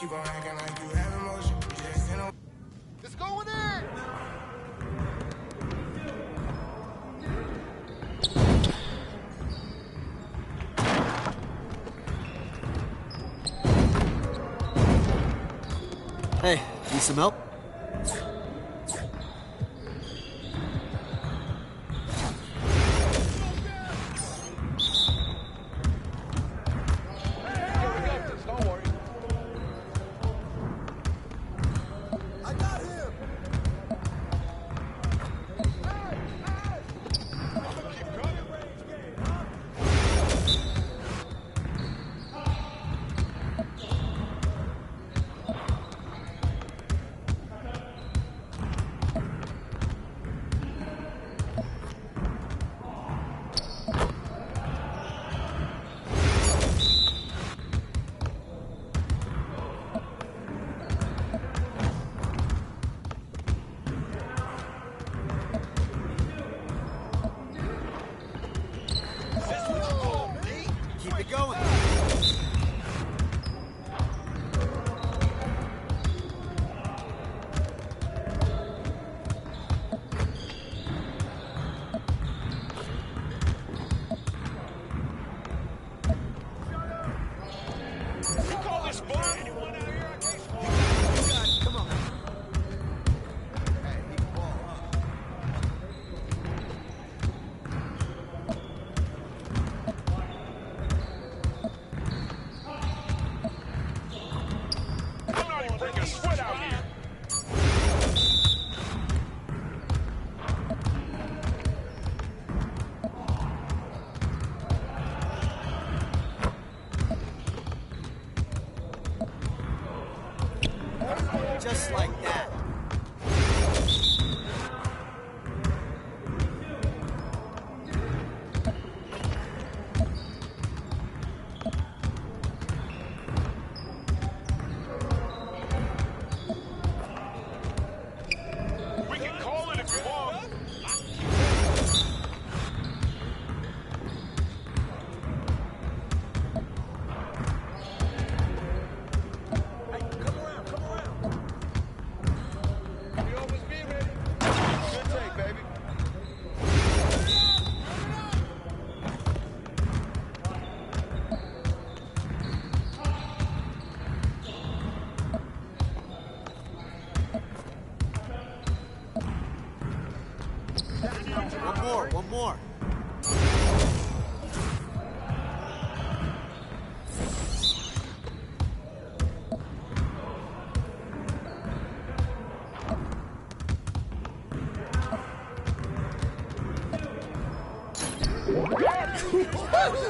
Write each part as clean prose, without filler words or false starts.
Keep on acting like you have emotion. Just in a... It's going in! Hey, need some help? Just like that. We can call it if you want. One more.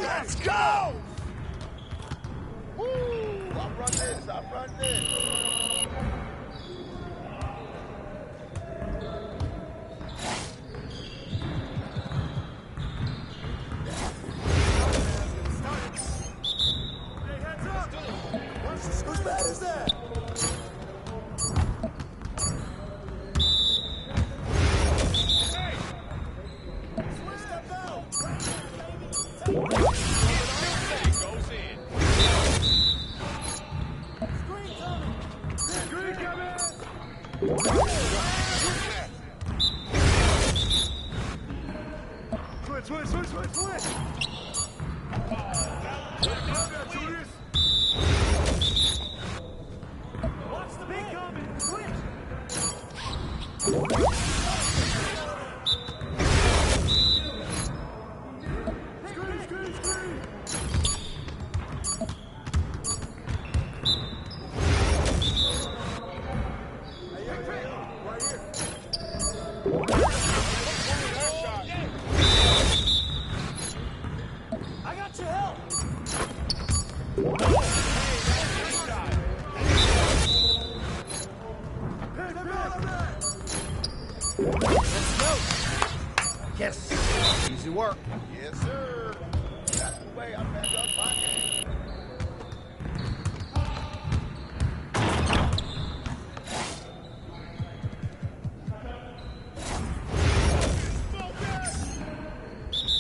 Let's go! Woo! I run this. Whose bat is that? Hey! Step out! Goes in. Screen coming! Switch! Julius! Watch the big coming! Switch! Screen! Right here. I got your help! Let's go. Yes. Easy work. Yes, sir. That's the way I messed up my game.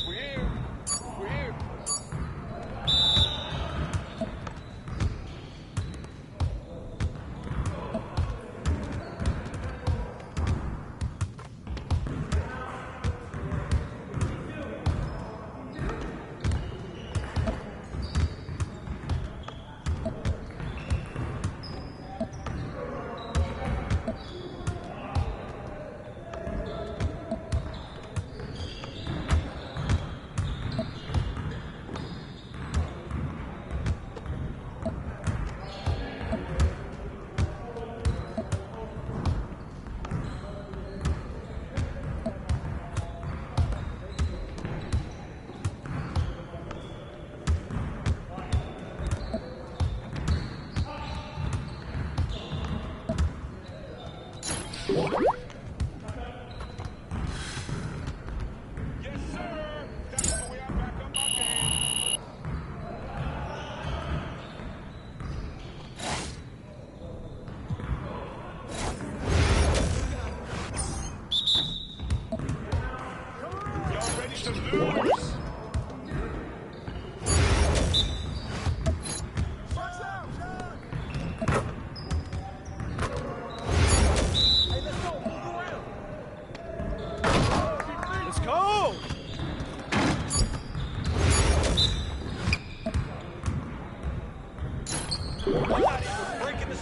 We're here.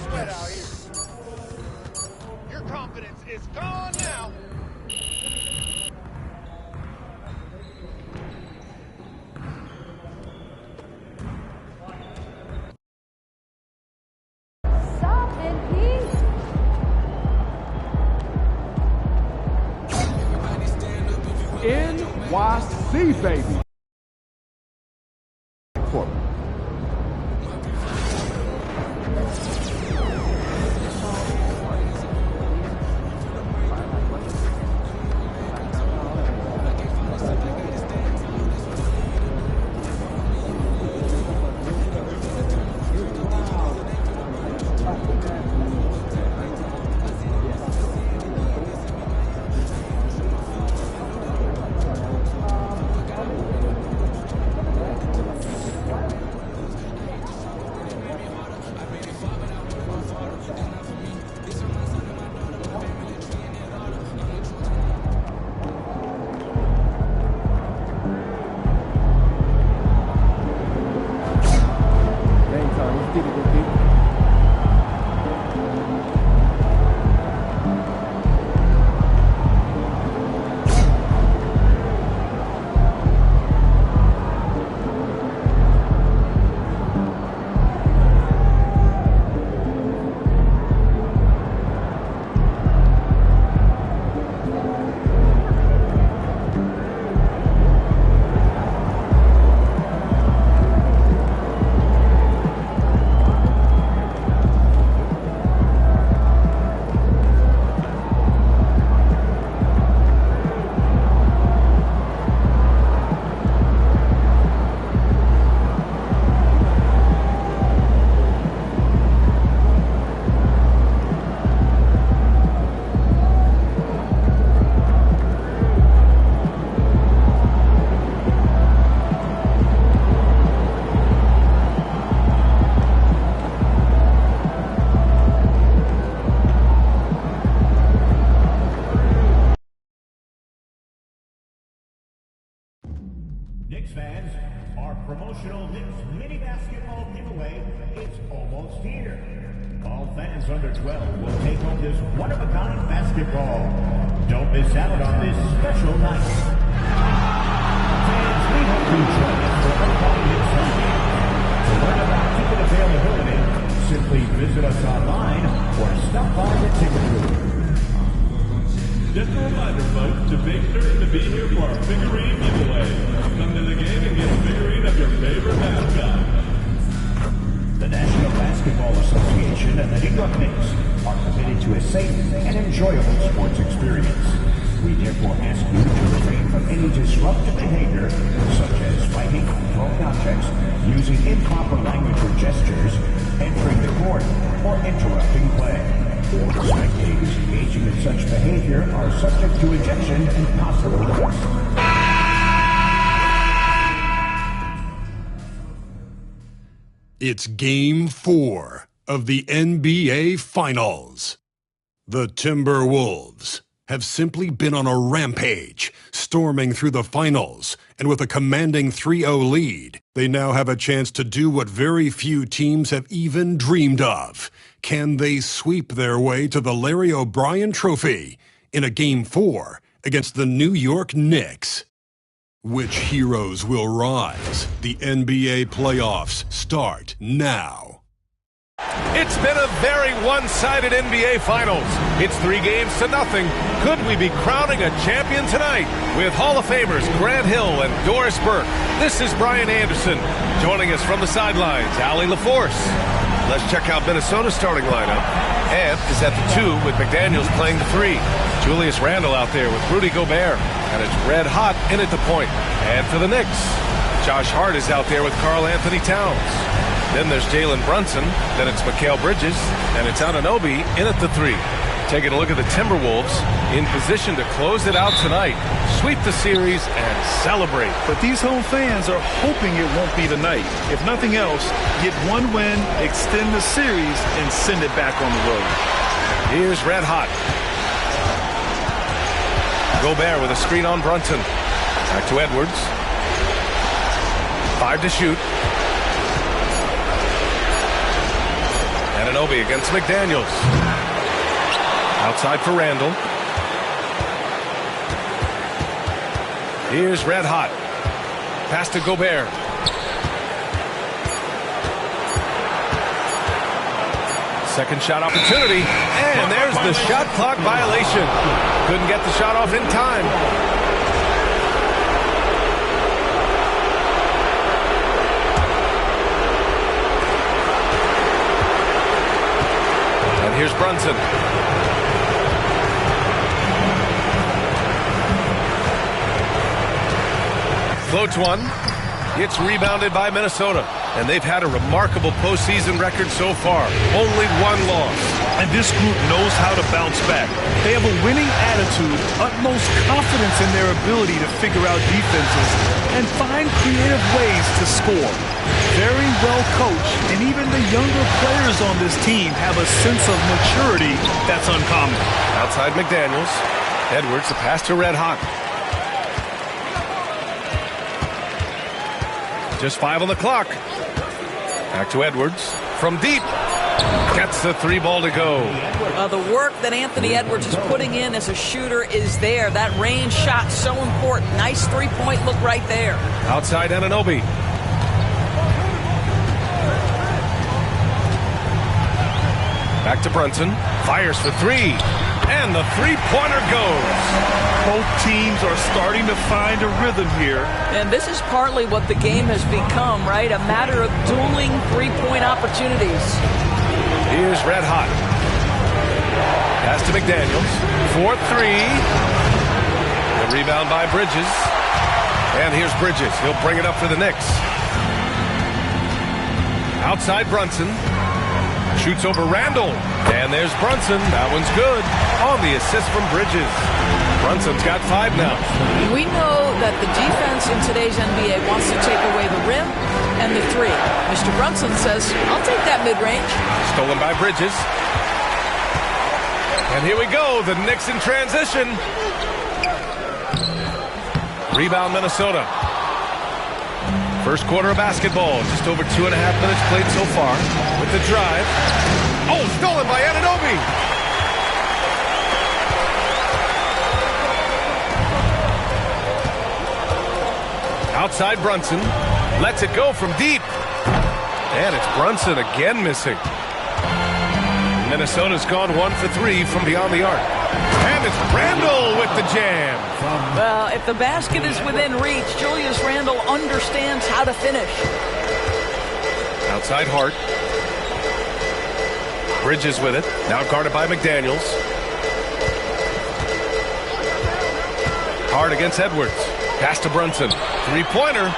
sweat out here. Your confidence is gone now. Stop in peace. NYC, baby. Knicks fans, our promotional Knicks mini basketball giveaway is almost here. All fans under 12 will take home this one-of-a-kind basketball. Don't miss out on this special night. Fans, we hope you join us for upcoming Knicks home games. To learn about ticket availability, simply visit us online or stop by the ticket booth. Just a reminder, folks, to make certain to be here for our figurine giveaway. Come to the game and get a figurine of your favorite mascot. The National Basketball Association and the New York Knicks are committed to a safe and enjoyable sports experience. We therefore ask you to refrain from any disruptive behavior, such as fighting, throwing objects, using improper language or gestures, entering the court, or interrupting play. All spectators engaging in such behavior are subject to ejection and possible arrest. It's Game 4 of the NBA Finals. The Timberwolves have simply been on a rampage, storming through the finals, and with a commanding 3-0 lead, they now have a chance to do what very few teams have even dreamed of. Can they sweep their way to the Larry O'Brien Trophy in a Game 4 against the New York Knicks? Which heroes will rise? The NBA playoffs start now. It's been a very one-sided NBA Finals. It's 3-0. Could we be crowning a champion tonight? With Hall of Famers Grant Hill and Doris Burke, this is Brian Anderson. Joining us from the sidelines, Allie LaForce. Let's check out Minnesota's starting lineup. Ant is at the 2 with McDaniels playing the 3. Julius Randle out there with Rudy Gobert. And it's red hot in at the point. And for the Knicks, Josh Hart is out there with Karl Anthony Towns. Then there's Jalen Brunson, then it's Mikal Bridges, and it's Anunoby in at the 3. Taking a look at the Timberwolves, in position to close it out tonight, sweep the series, and celebrate. But these home fans are hoping it won't be the night. If nothing else, get one win, extend the series, and send it back on the road. Here's red hot. Gobert with a screen on Brunson. Back to Edwards. 5 to shoot. Anunoby against McDaniels. Outside for Randall. Here's Red Hot. Pass to Gobert. Second shot opportunity. And there's the shot clock violation. Couldn't get the shot off in time. And here's Brunson. Floats one. It's rebounded by Minnesota. And they've had a remarkable postseason record so far. Only one loss. And this group knows how to bounce back. They have a winning attitude, utmost confidence in their ability to figure out defenses, and find creative ways to score. Very well coached, and even the younger players on this team have a sense of maturity that's uncommon. Outside McDaniels. Edwards, the pass to Red Hot. Just 5 on the clock. Back to Edwards. From deep. Gets the 3 ball to go. The work that Anthony Edwards is putting in as a shooter is there. That range shot so important. Nice 3-point look right there. Outside Anunoby. Back to Brunson. Fires for 3. And the 3-pointer goes. Both teams are starting to find a rhythm here. And this is partly what the game has become, right? A matter of dueling 3-point opportunities. Here's Red Hot. Pass to McDaniels. 4-3. The rebound by Bridges. And here's Bridges. He'll bring it up for the Knicks. Outside Brunson. Shoots over Randall. And there's Brunson. That one's good. On the assist from Bridges. Brunson's got 5 now. We know that the defense in today's NBA wants to take away the rim and the 3. Mr. Brunson says, I'll take that mid-range. Stolen by Bridges. And here we go. The Knicks in transition. Rebound Minnesota. First quarter of basketball. Just over 2.5 minutes played so far. With the drive. Oh, stolen by Anunoby. Outside Brunson. Lets it go from deep. And it's Brunson again missing. Minnesota's gone 1 for 3 from beyond the arc. And it's Randall with the jam. Well, if the basket is within reach, Julius Randle understands how to finish. Outside Hart. Bridges with it. Now guarded by McDaniels. Hart against Edwards. Pass to Brunson. 3-pointer.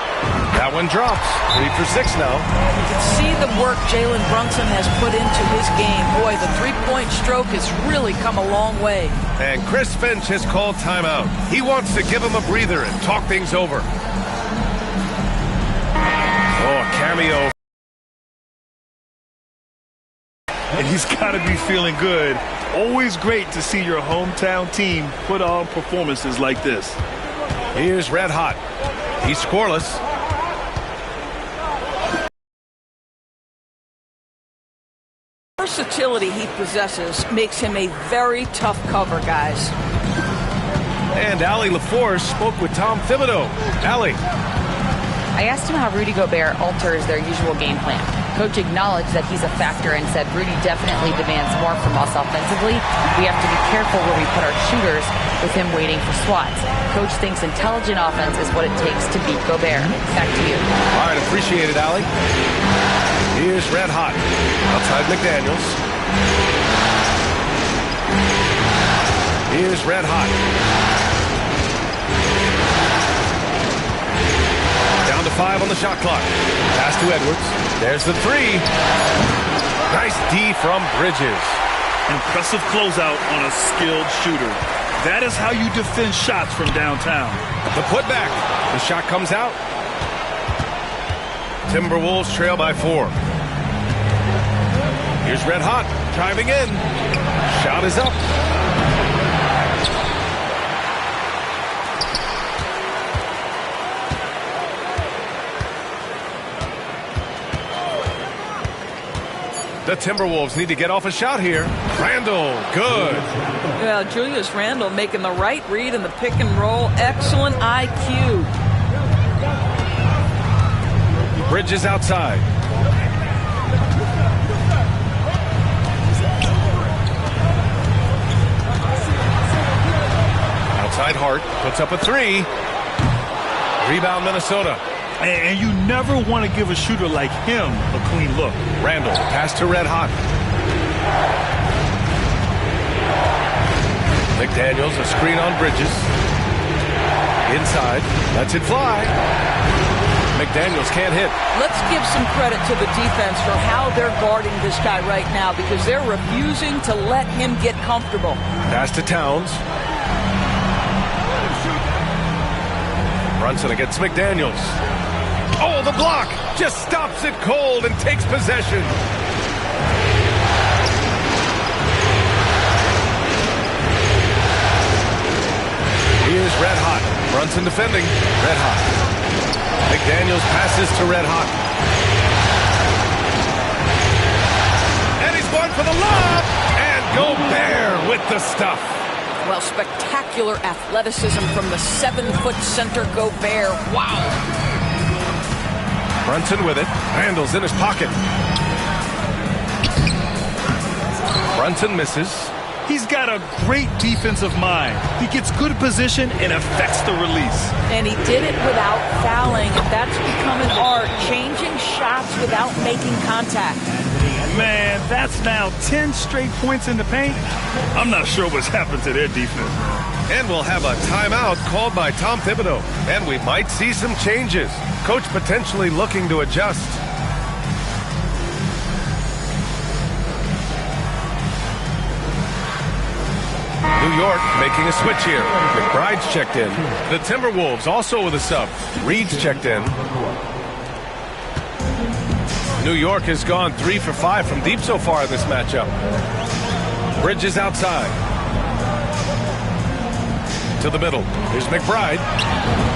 That one drops. 3 for 6 now. You can see the work Jalen Brunson has put into his game. Boy, the 3-point stroke has really come a long way. And Chris Finch has called timeout. He wants to give him a breather and talk things over. Oh, a cameo. And he's got to be feeling good. Always great to see your hometown team put on performances like this. Here's Red Hot. He's scoreless. Versatility he possesses makes him a very tough cover, guys. And Allie LaForce spoke with Tom Thibodeau. Allie. I asked him how Rudy Gobert alters their usual game plan. Coach acknowledged that he's a factor and said Rudy definitely demands more from us offensively. We have to be careful where we put our shooters with him waiting for swats. Coach thinks intelligent offense is what it takes to beat Gobert. Back to you. All right, appreciate it, Allie. Here's Red Hot. Outside McDaniels. Here's Red Hot. Down to 5 on the shot clock. Pass to Edwards. There's the 3. Nice D from Bridges. Impressive closeout on a skilled shooter. That is how you defend shots from downtown. The putback. The shot comes out. Timberwolves trail by 4. Here's Red Hot driving in. Shot is up. The Timberwolves need to get off a shot here. Randall, good. Yeah, Julius Randle making the right read in the pick and roll. Excellent IQ. Bridges outside. Outside Hart puts up a three. Rebound Minnesota. And you never want to give a shooter like him a clean look. Randall, pass to Red Hot. McDaniels, a screen on Bridges. Inside, lets it fly. McDaniels can't hit. Let's give some credit to the defense for how they're guarding this guy right now, because they're refusing to let him get comfortable. Pass to Towns. Brunson against McDaniels. Oh, the block! Just stops it cold and takes possession. Here's Red Hot. Brunson defending. Red Hot. McDaniels passes to Red Hot. And he's going for the lob! And Gobert with the stuff. Well, spectacular athleticism from the 7-foot center Gobert. Wow. Brunson with it. Randall's in his pocket. Brunson misses. He's got a great defensive mind. He gets good position and affects the release. And he did it without fouling. That's become an art, changing shots without making contact. Man, that's now 10 straight points in the paint. I'm not sure what's happened to their defense. And we'll have a timeout called by Tom Thibodeau. And we might see some changes. Coach potentially looking to adjust. New York making a switch here. McBride's checked in. The Timberwolves also with a sub. Reed's checked in. New York has gone 3 for 5 from deep so far in this matchup. Bridges outside. To the middle. Here's McBride.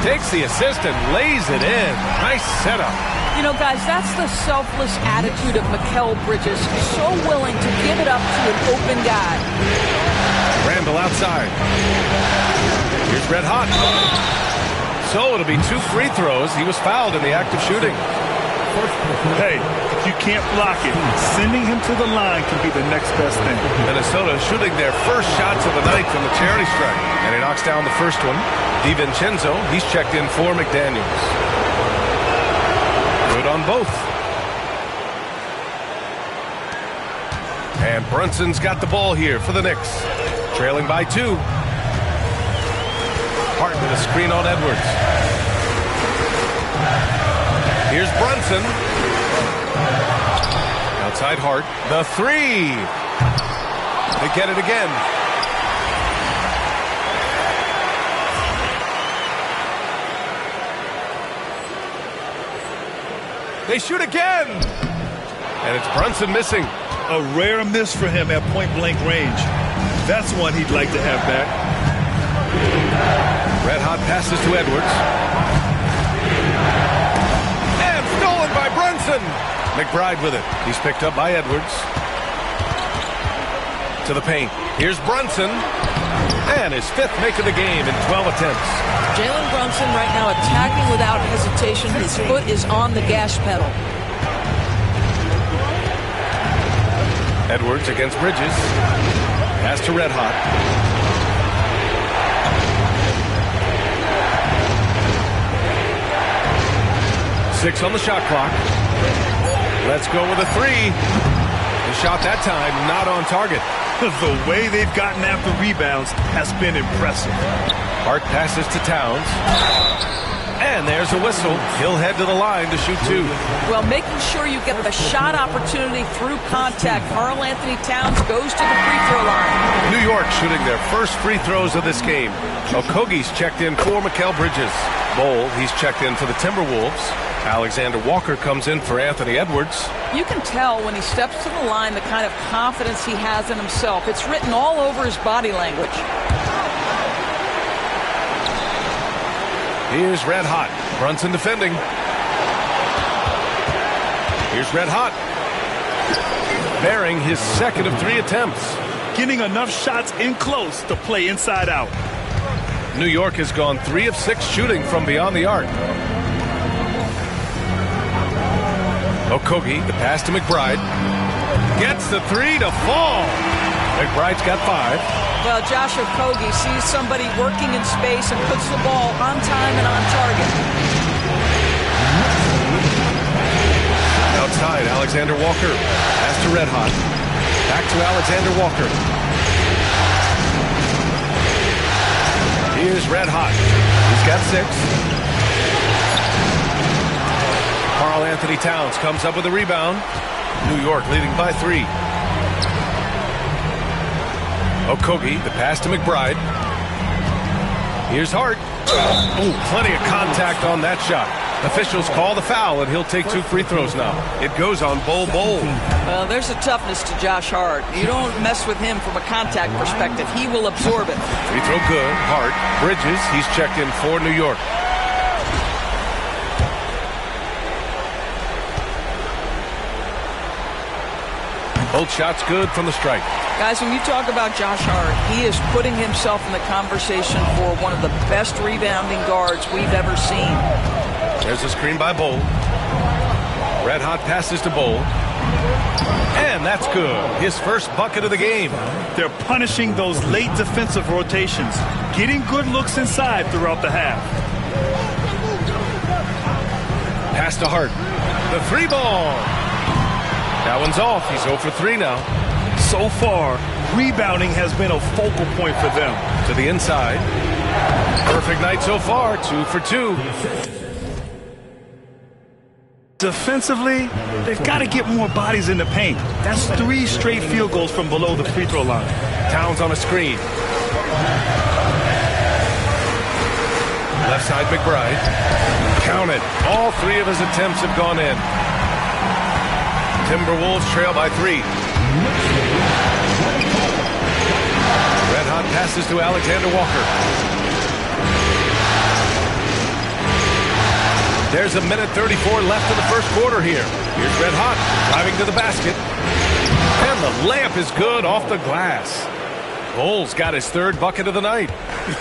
Takes the assist and lays it in. Nice setup. You know, guys, that's the selfless attitude of Mikal Bridges. So willing to give it up to an open guy. Randall outside. Here's Red Hot. So it'll be 2 free throws. He was fouled in the act of shooting. Hey, if you can't block it, sending him to the line can be the next best thing. Minnesota shooting their first shots of the night from the charity stripe. And he knocks down the first one. DiVincenzo, he's checked in for McDaniels. Good on both. And Brunson's got the ball here for the Knicks. Trailing by 2. Hart with a screen on Edwards. Here's Brunson. Outside Hart. The 3. They get it again. They shoot again. And it's Brunson missing. A rare miss for him at point-blank range. That's one he'd like to have back. Red Hot passes to Edwards. And stolen by Brunson. McBride with it. He's picked up by Edwards. To the paint. Here's Brunson. And his 5th make of the game in 12 attempts. Jalen Brunson right now attacking without hesitation. His foot is on the gas pedal. Edwards against Bridges. Pass to Red Hot. Six on the shot clock. Let's go with a 3. The shot that time not on target. The way they've gotten after rebounds has been impressive. Hart passes to Towns. And there's a whistle. He'll head to the line to shoot 2. Well, making sure you get the shot opportunity through contact. Karl Anthony Towns goes to the free throw line. New York shooting their first free throws of this game. Okogie's checked in for Mikal Bridges. Bowl, he's checked in for the Timberwolves. Alexander Walker comes in for Anthony Edwards. You can tell when he steps to the line the kind of confidence he has in himself. It's written all over his body language. Here's Red Hot. Brunson defending. Here's Red Hot. bearing his second of 3 attempts. Getting enough shots in close to play inside out. New York has gone 3 of 6 shooting from beyond the arc. Okogie, the pass to McBride. Gets the 3 to fall. McBride's got 5. Well, Josh Okogie sees somebody working in space and puts the ball on time and on target. Outside, Alexander Walker. Pass to Red Hot. Back to Alexander Walker. Here's Red Hot. He's got 6. Karl Anthony Towns comes up with a rebound. New York leading by 3. Okogie, the pass to McBride. Here's Hart. Oh, plenty of contact on that shot. Officials call the foul, and he'll take 2 free throws now. It goes on Bol. Well, there's a toughness to Josh Hart. You don't mess with him from a contact perspective. He will absorb it. Free throw good. Hart. Bridges, he's checked in for New York. Both shots good from the stripe. Guys, when you talk about Josh Hart, he is putting himself in the conversation for one of the best rebounding guards we've ever seen. There's a screen by Bol. Red Hot passes to Bol. And that's good. His first bucket of the game. They're punishing those late defensive rotations, getting good looks inside throughout the half. Pass to Hart. The 3 ball. That one's off. He's 0 for 3 now. So far, rebounding has been a focal point for them. To the inside. Perfect night so far. 2 for 2. Defensively, they've got to get more bodies in the paint. That's 3 straight field goals from below the free throw line. Towns on a screen. Left side McBride. Count it. All 3 of his attempts have gone in. Timberwolves trail by 3. Red Hot passes to Alexander Walker. There's 1:34 left in the first quarter here. Here's Red Hot driving to the basket. And the layup is good off the glass. Bol's got his 3rd bucket of the night.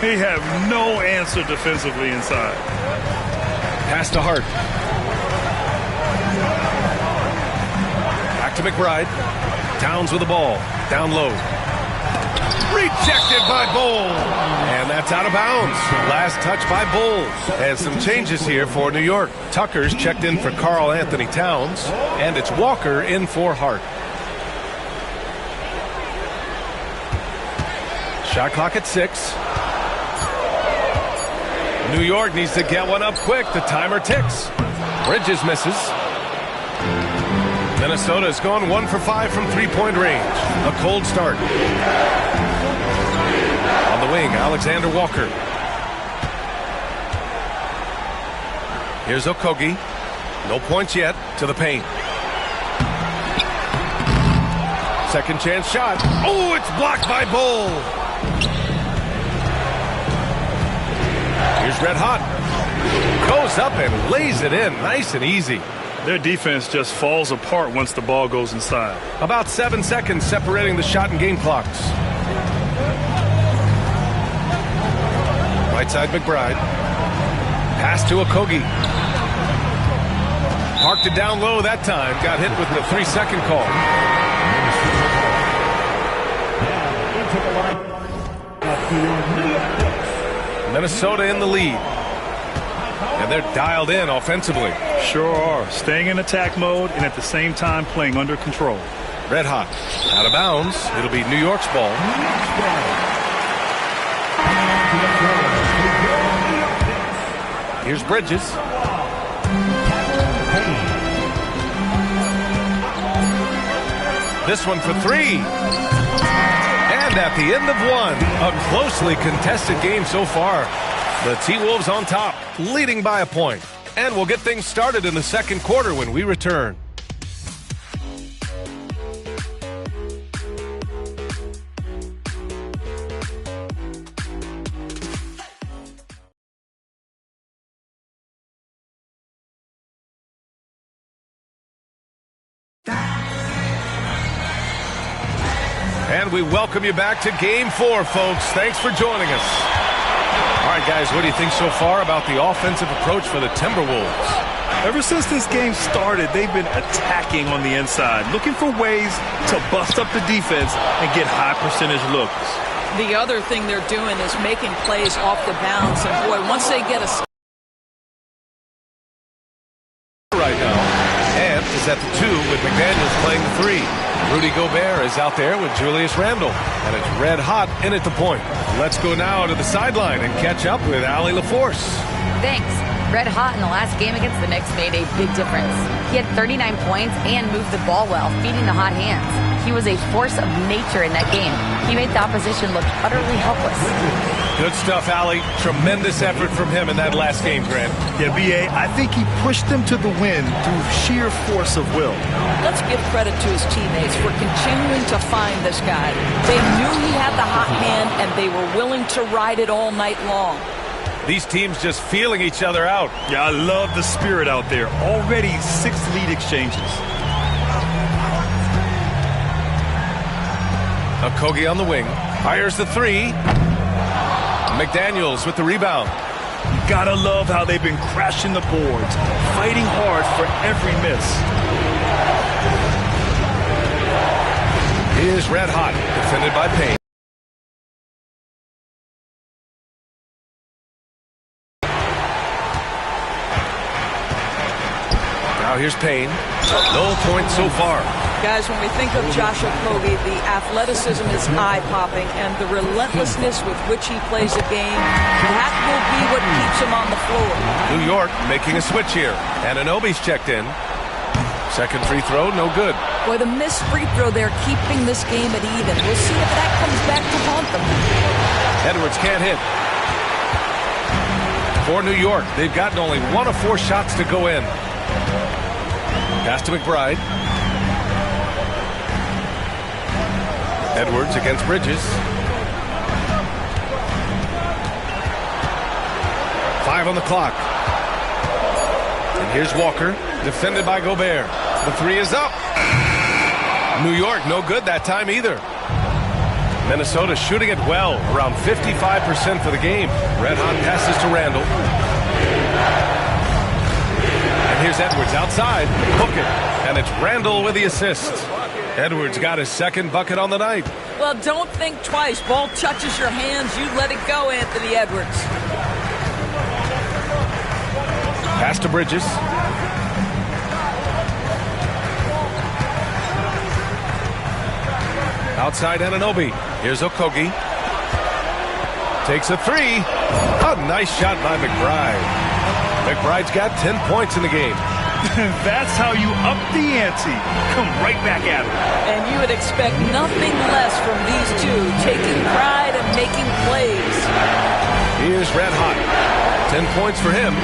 They have no answer defensively inside. Pass to Hart. To McBride. Towns with the ball. Down low. Rejected by Bol. And that's out of bounds. Last touch by Bol. And some changes here for New York. Tucker's checked in for Karl Anthony Towns. And it's Walker in for Hart. Shot clock at 6. New York needs to get one up quick. The timer ticks. Bridges misses. Minnesota has gone 1 for 5 from 3-point range. A cold start. On the wing, Alexander Walker. Here's Okogie. No points yet. To the paint. Second chance shot. Oh, it's blocked by Bol. Here's Red Hot. Goes up and lays it in. Nice and easy. Their defense just falls apart once the ball goes inside. About 7 seconds separating the shot and game clocks. Right side McBride. Pass to Okogie. Parked it down low that time. Got hit with the 3-second call. Minnesota in the lead. And they're dialed in offensively. Sure are. Staying in attack mode and at the same time playing under control. Red Hot. Out of bounds. It'll be New York's ball. Here's Bridges. This one for 3. And at the end of 1, a closely contested game so far. The T-Wolves on top, leading by a point. And we'll get things started in the second quarter when we return. And we welcome you back to Game 4, folks. Thanks for joining us. All right, guys, what do you think so far about the offensive approach for the Timberwolves? Ever since this game started, they've been attacking on the inside, looking for ways to bust up the defense and get high percentage looks. The other thing they're doing is making plays off the bounce. And, boy, once they get a right now, and is at the 2 with McDaniels playing the 3. Rudy Gobert is out there with Julius Randle, and it's red hot in at the point. Let's go now to the sideline and catch up with Allie LaForce. Thanks. Red hot in the last game against the Knicks made a big difference. He had 39 points and moved the ball well, feeding the hot hands. He was a force of nature in that game. He made the opposition look utterly helpless. Good stuff, Allie. Tremendous effort from him in that last game, Grant. Yeah, B.A., I think he pushed them to the win through sheer force of will. Let's give credit to his teammates for continuing to find this guy. They knew he had the hot hand, and they were willing to ride it all night long. These teams just feeling each other out. Yeah, I love the spirit out there. Already 6 lead exchanges. Okogie on the wing. Fires the 3. McDaniels with the rebound. You gotta love how they've been crashing the boards, fighting hard for every miss. He is red hot, defended by Payne. Now here's Payne. No points so far. Guys, when we think of Josh Okogie, the athleticism is eye-popping, and the relentlessness with which he plays the game, that will be what keeps him on the floor. New York making a switch here. Anunoby's checked in. Second free throw, no good. Boy, the missed free throw there, keeping this game at even. We'll see if that comes back to haunt them. Edwards can't hit. For New York, they've gotten only 1 of 4 shots to go in. Pass to McBride. Edwards against Bridges. 5 on the clock. And here's Walker, defended by Gobert. The 3 is up. New York, no good that time either. Minnesota shooting it well, around 55% for the game. Red hot passes to Randle. And here's Edwards outside. Hook it. And it's Randle with the assist. Edwards got his second bucket on the night. Well, don't think twice. Ball touches your hands, you let it go, Anthony Edwards. Pass to Bridges. Outside Anunoby. Here's Okogie. Takes a 3. A nice shot by McBride. McBride's got 10 points in the game. That's how you up the ante. Come right back at it. And you would expect nothing less from these two, taking pride and making plays. He is red hot. 10 points for him.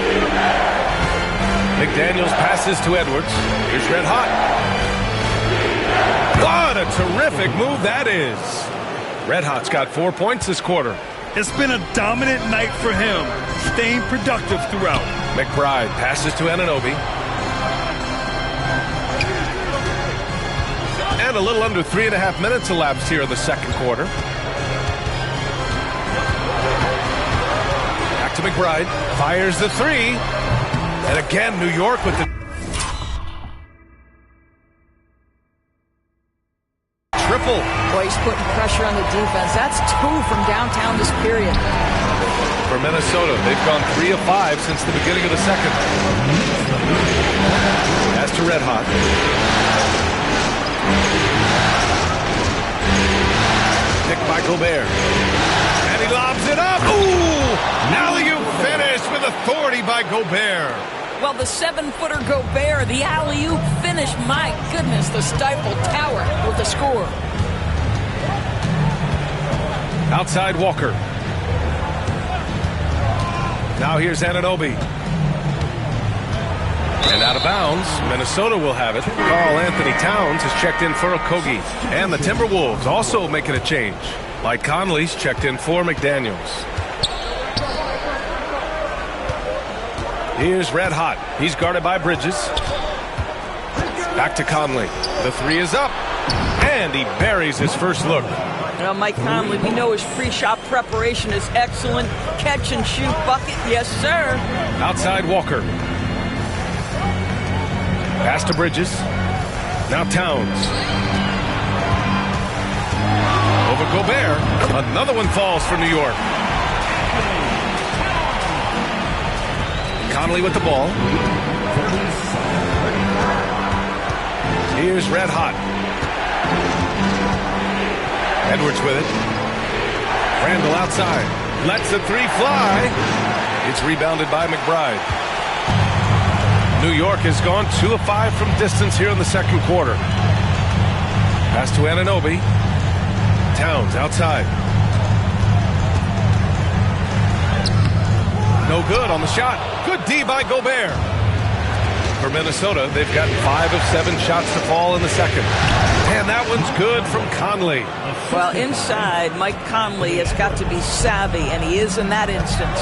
McDaniels passes to Edwards. Here's red hot. What a terrific move that is. Red Hot's got 4 points this quarter. It's been a dominant night for him, staying productive throughout. McBride passes to Anunoby. And a little under 3.5 minutes elapsed here in the second quarter. Back to McBride. Fires the 3. And again, New York with the triple. Boy, he's putting pressure on the defense. That's 2 from downtown this period. For Minnesota, they've gone 3 of 5 since the beginning of the second. Pass to Red Hot. Picked by Gobert. And he lobs it up. Ooh! Alley-oop finish with authority by Gobert. Well, the 7-footer Gobert, the alley-oop finish. My goodness, the Stifle Tower with the score. Outside Walker. Now here's Anunoby. And out of bounds, Minnesota will have it. Karl Anthony Towns has checked in for Okogie. And the Timberwolves also making a change. Mike Conley's checked in for McDaniels. Here's Red Hot. He's guarded by Bridges. Back to Conley. The 3 is up. And And he buries his first look. Now, Mike Conley, we know his pre-shot preparation is excellent. Catch and shoot bucket, yes, sir. Outside Walker. Pass to Bridges. Now Towns. Over Gobert. Another one falls for New York. Conley with the ball. Here's Red Hot. Edwards with it. Randall outside. Lets the three fly. It's rebounded by McBride. New York has gone 2 of 5 from distance here in the second quarter. Pass to Anunoby. Towns outside. No good on the shot. Good D by Gobert. For Minnesota, they've gotten 5 of 7 shots to fall in the second. And that one's good from Conley. Well, inside, Mike Conley has got to be savvy, and he is in that instance.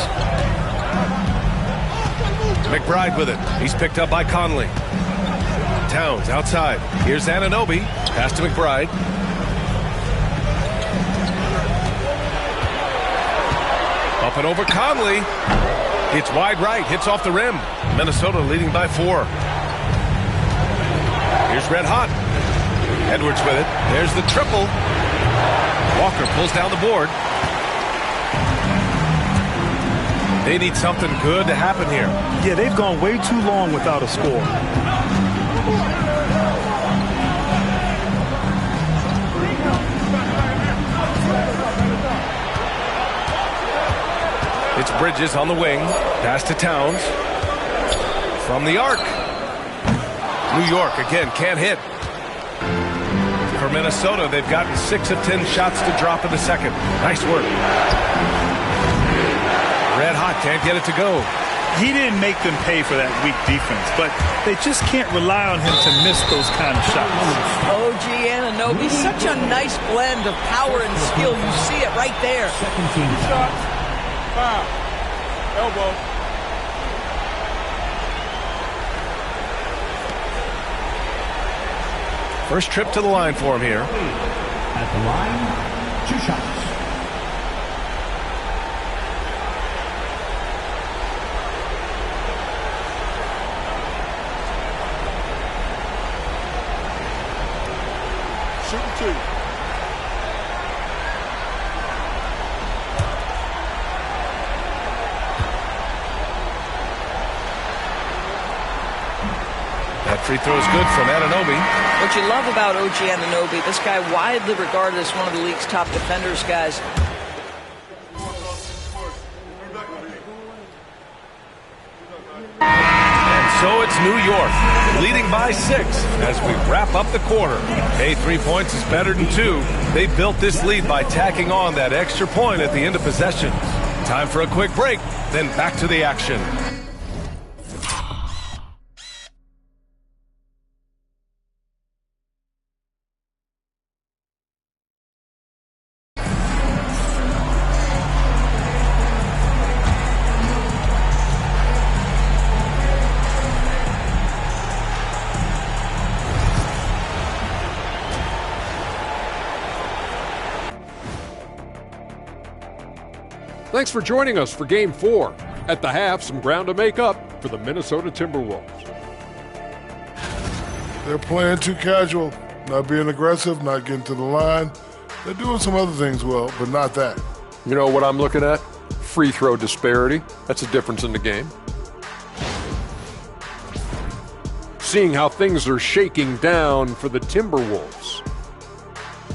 McBride with it. He's picked up by Conley. Towns outside. Here's Anunoby. Pass to McBride. Up and over Conley. It's wide right. Hits off the rim. Minnesota leading by 4. Here's Red Hot. Edwards with it. There's the triple. Walker pulls down the board. They need something good to happen here. Yeah, they've gone way too long without a score. It's Bridges on the wing. Pass to Towns. From the arc. New York again can't hit. For Minnesota, they've gotten 6 of 10 shots to drop in the second. Nice work. Red Hot can't get it to go. He didn't make them pay for that weak defense, but they just can't rely on him to miss those kind of shots. OG Anunoby, such a nice blend of power and skill. You see it right there. Second team shot. Foul. Elbow. First trip to the line for him here. At the line, 2 shots. Shooting 2. That free throw is good from Anunoby. What you love about OG Anunoby, this guy widely regarded as one of the league's top defenders, guys. And so it's New York, leading by 6 as we wrap up the quarter. Hey, 3 points is better than 2. They built this lead by tacking on that extra point at the end of possession. Time for a quick break, then back to the action. Thanks for joining us for Game 4. At the half, some ground to make up for the Minnesota Timberwolves. They're playing too casual, not being aggressive, not getting to the line. They're doing some other things well, but not that. You know what I'm looking at? Free throw disparity. That's a difference in the game. Seeing how things are shaking down for the Timberwolves.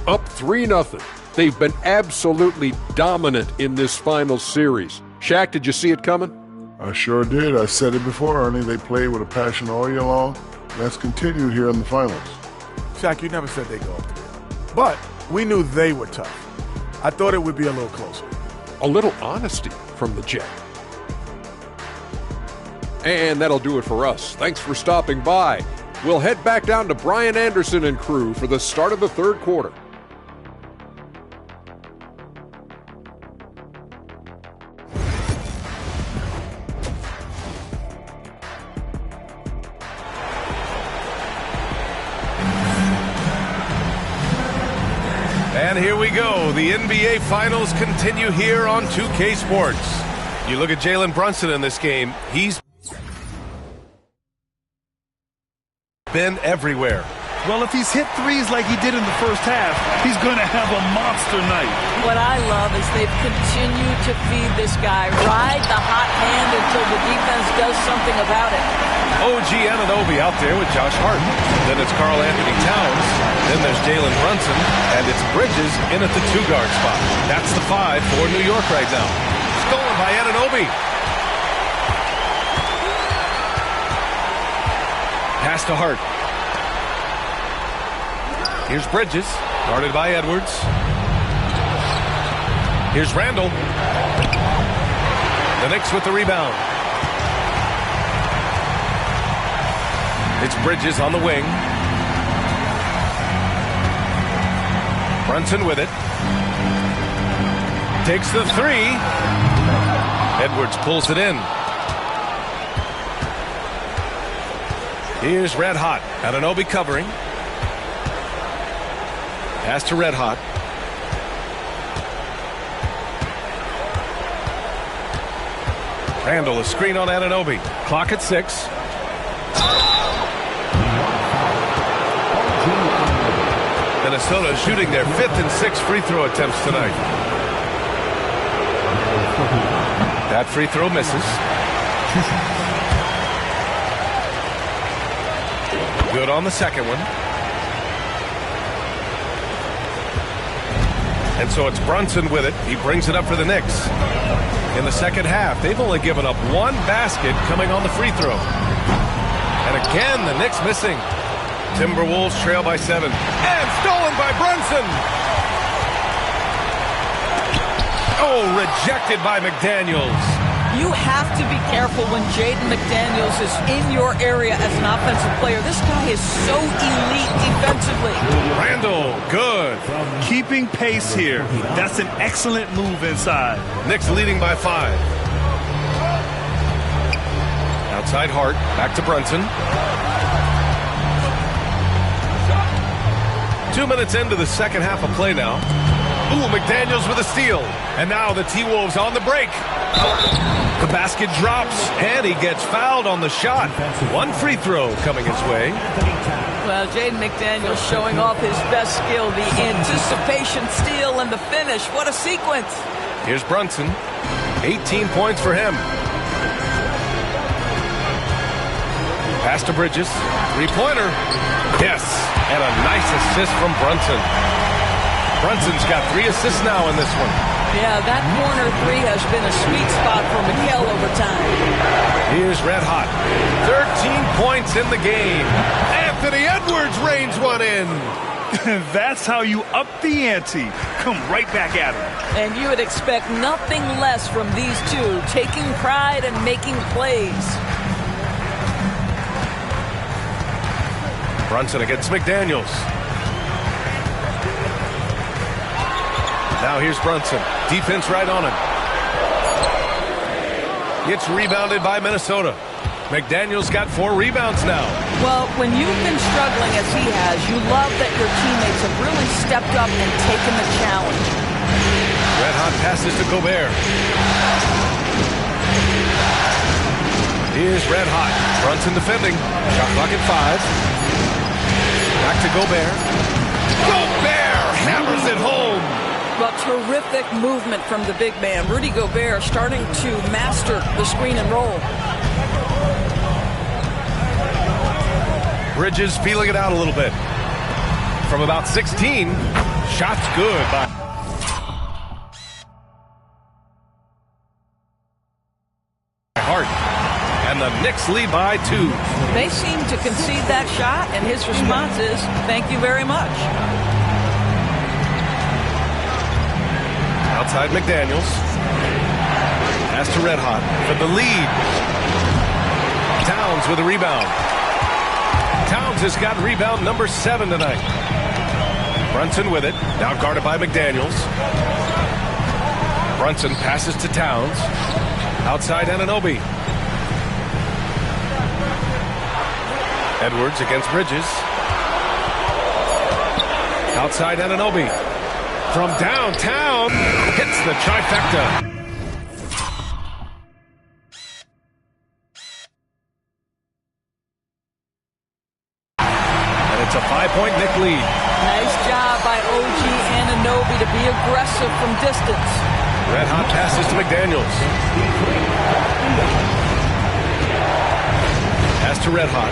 Up 3-0. They've been absolutely dominant in this final series. Shaq, did you see it coming? I sure did. I said it before, Ernie. They played with a passion all year long. That's continued here in the finals. Shaq, you never said they'd go up 3-0. But we knew they were tough. I thought it would be a little closer. A little honesty from the Jet. And that'll do it for us. Thanks for stopping by. We'll head back down to Brian Anderson and crew for the start of the third quarter. And here we go. The NBA Finals continue here on 2K Sports. You look at Jalen Brunson in this game. He's been everywhere. Well, if he's hit threes like he did in the first half, he's going to have a monster night. What I love is they've continued to feed this guy, ride the hot hand until the defense does something about it. OG Anunoby out there with Josh Hart. Then it's Karl Anthony Towns. Then there's Jalen Brunson. And it's Bridges in at the 2-guard spot. That's the 5 for New York right now. Stolen by Anunoby. Pass to Hart. Here's Bridges, guarded by Edwards. Here's Randall. The Knicks with the rebound. It's Bridges on the wing. Brunson with it. Takes the 3. Edwards pulls it in. Here's Red Hot. Anunoby covering. Pass to Red Hot. Randall, a screen on Anunoby. Clock at 6. Minnesota shooting their 5th and 6th free throw attempts tonight. That free throw misses. Good on the second one. And so it's Brunson with it. He brings it up for the Knicks. In the second half, they've only given up 1 basket coming on the free throw. And again, the Knicks missing. Timberwolves trail by 7. And stolen by Brunson. Oh, rejected by McDaniels. You have to be careful when Jaden McDaniels is in your area as an offensive player. This guy is so elite defensively. Randall, good. Keeping pace here. That's an excellent move inside. Knicks leading by 5. Outside Hart, back to Brunson. 2 minutes into the second half of play now. Ooh, McDaniels with a steal. And now the T-Wolves on the break. The basket drops, and he gets fouled on the shot. 1 free throw coming his way. Well, Jaden McDaniels showing off his best skill, the anticipation steal and the finish. What a sequence. Here's Brunson. 18 points for him. Pass to Bridges. 3-pointer. Yes, and a nice assist from Brunson. Brunson's got 3 assists now in this one. Yeah, that corner 3 has been a sweet spot for Mikal over time. Here's Red Hot. 13 points in the game. Anthony Edwards reigns one in. That's how you up the ante. Come right back at him. And you would expect nothing less from these two, taking pride and making plays. Brunson against McDaniels. Now here's Brunson. Defense right on him. It's rebounded by Minnesota. McDaniels got 4 rebounds now. Well, when you've been struggling as he has, you love that your teammates have really stepped up and taken the challenge. Red Hot passes to Gobert. Here's Red Hot. Brunson defending. Shot clock at 5. Back to Gobert. Gobert hammers it home. Well, terrific movement from the big man. Rudy Gobert starting to master the screen and roll. Bridges feeling it out a little bit. From about 16. Shots good by Hart. And the Knicks lead by 2. They seem to concede that shot, and his response is, thank you very much. Outside McDaniels. Pass to Red Hot for the lead. Towns with a rebound. Towns has got rebound number 7 tonight. Brunson with it. Now guarded by McDaniels. Brunson passes to Towns. Outside Anunoby. Edwards against Bridges. Outside Anunoby. From downtown, hits the trifecta. And it's a 5-point Knick lead. Nice job by OG Anunoby to be aggressive from distance. Red hot passes to McDaniels. Pass to Red hot.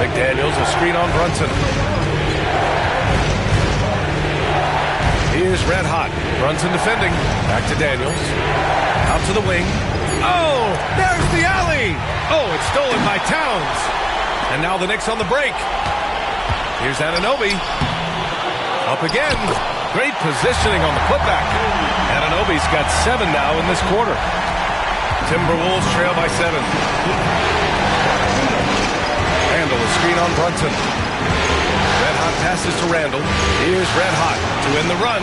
McDaniels, a screen on Brunson. Here's Red hot. Brunson defending. Back to Daniels. Out to the wing. Oh, there's the alley. Oh, it's stolen by Towns. And now the Knicks on the break. Here's Anunoby. Up again. Great positioning on the putback. Anunoby's got 7 now in this quarter. Timberwolves trail by 7. Randall, a screen on Brunson. Red hot passes to Randall. Here's Red hot to end the run.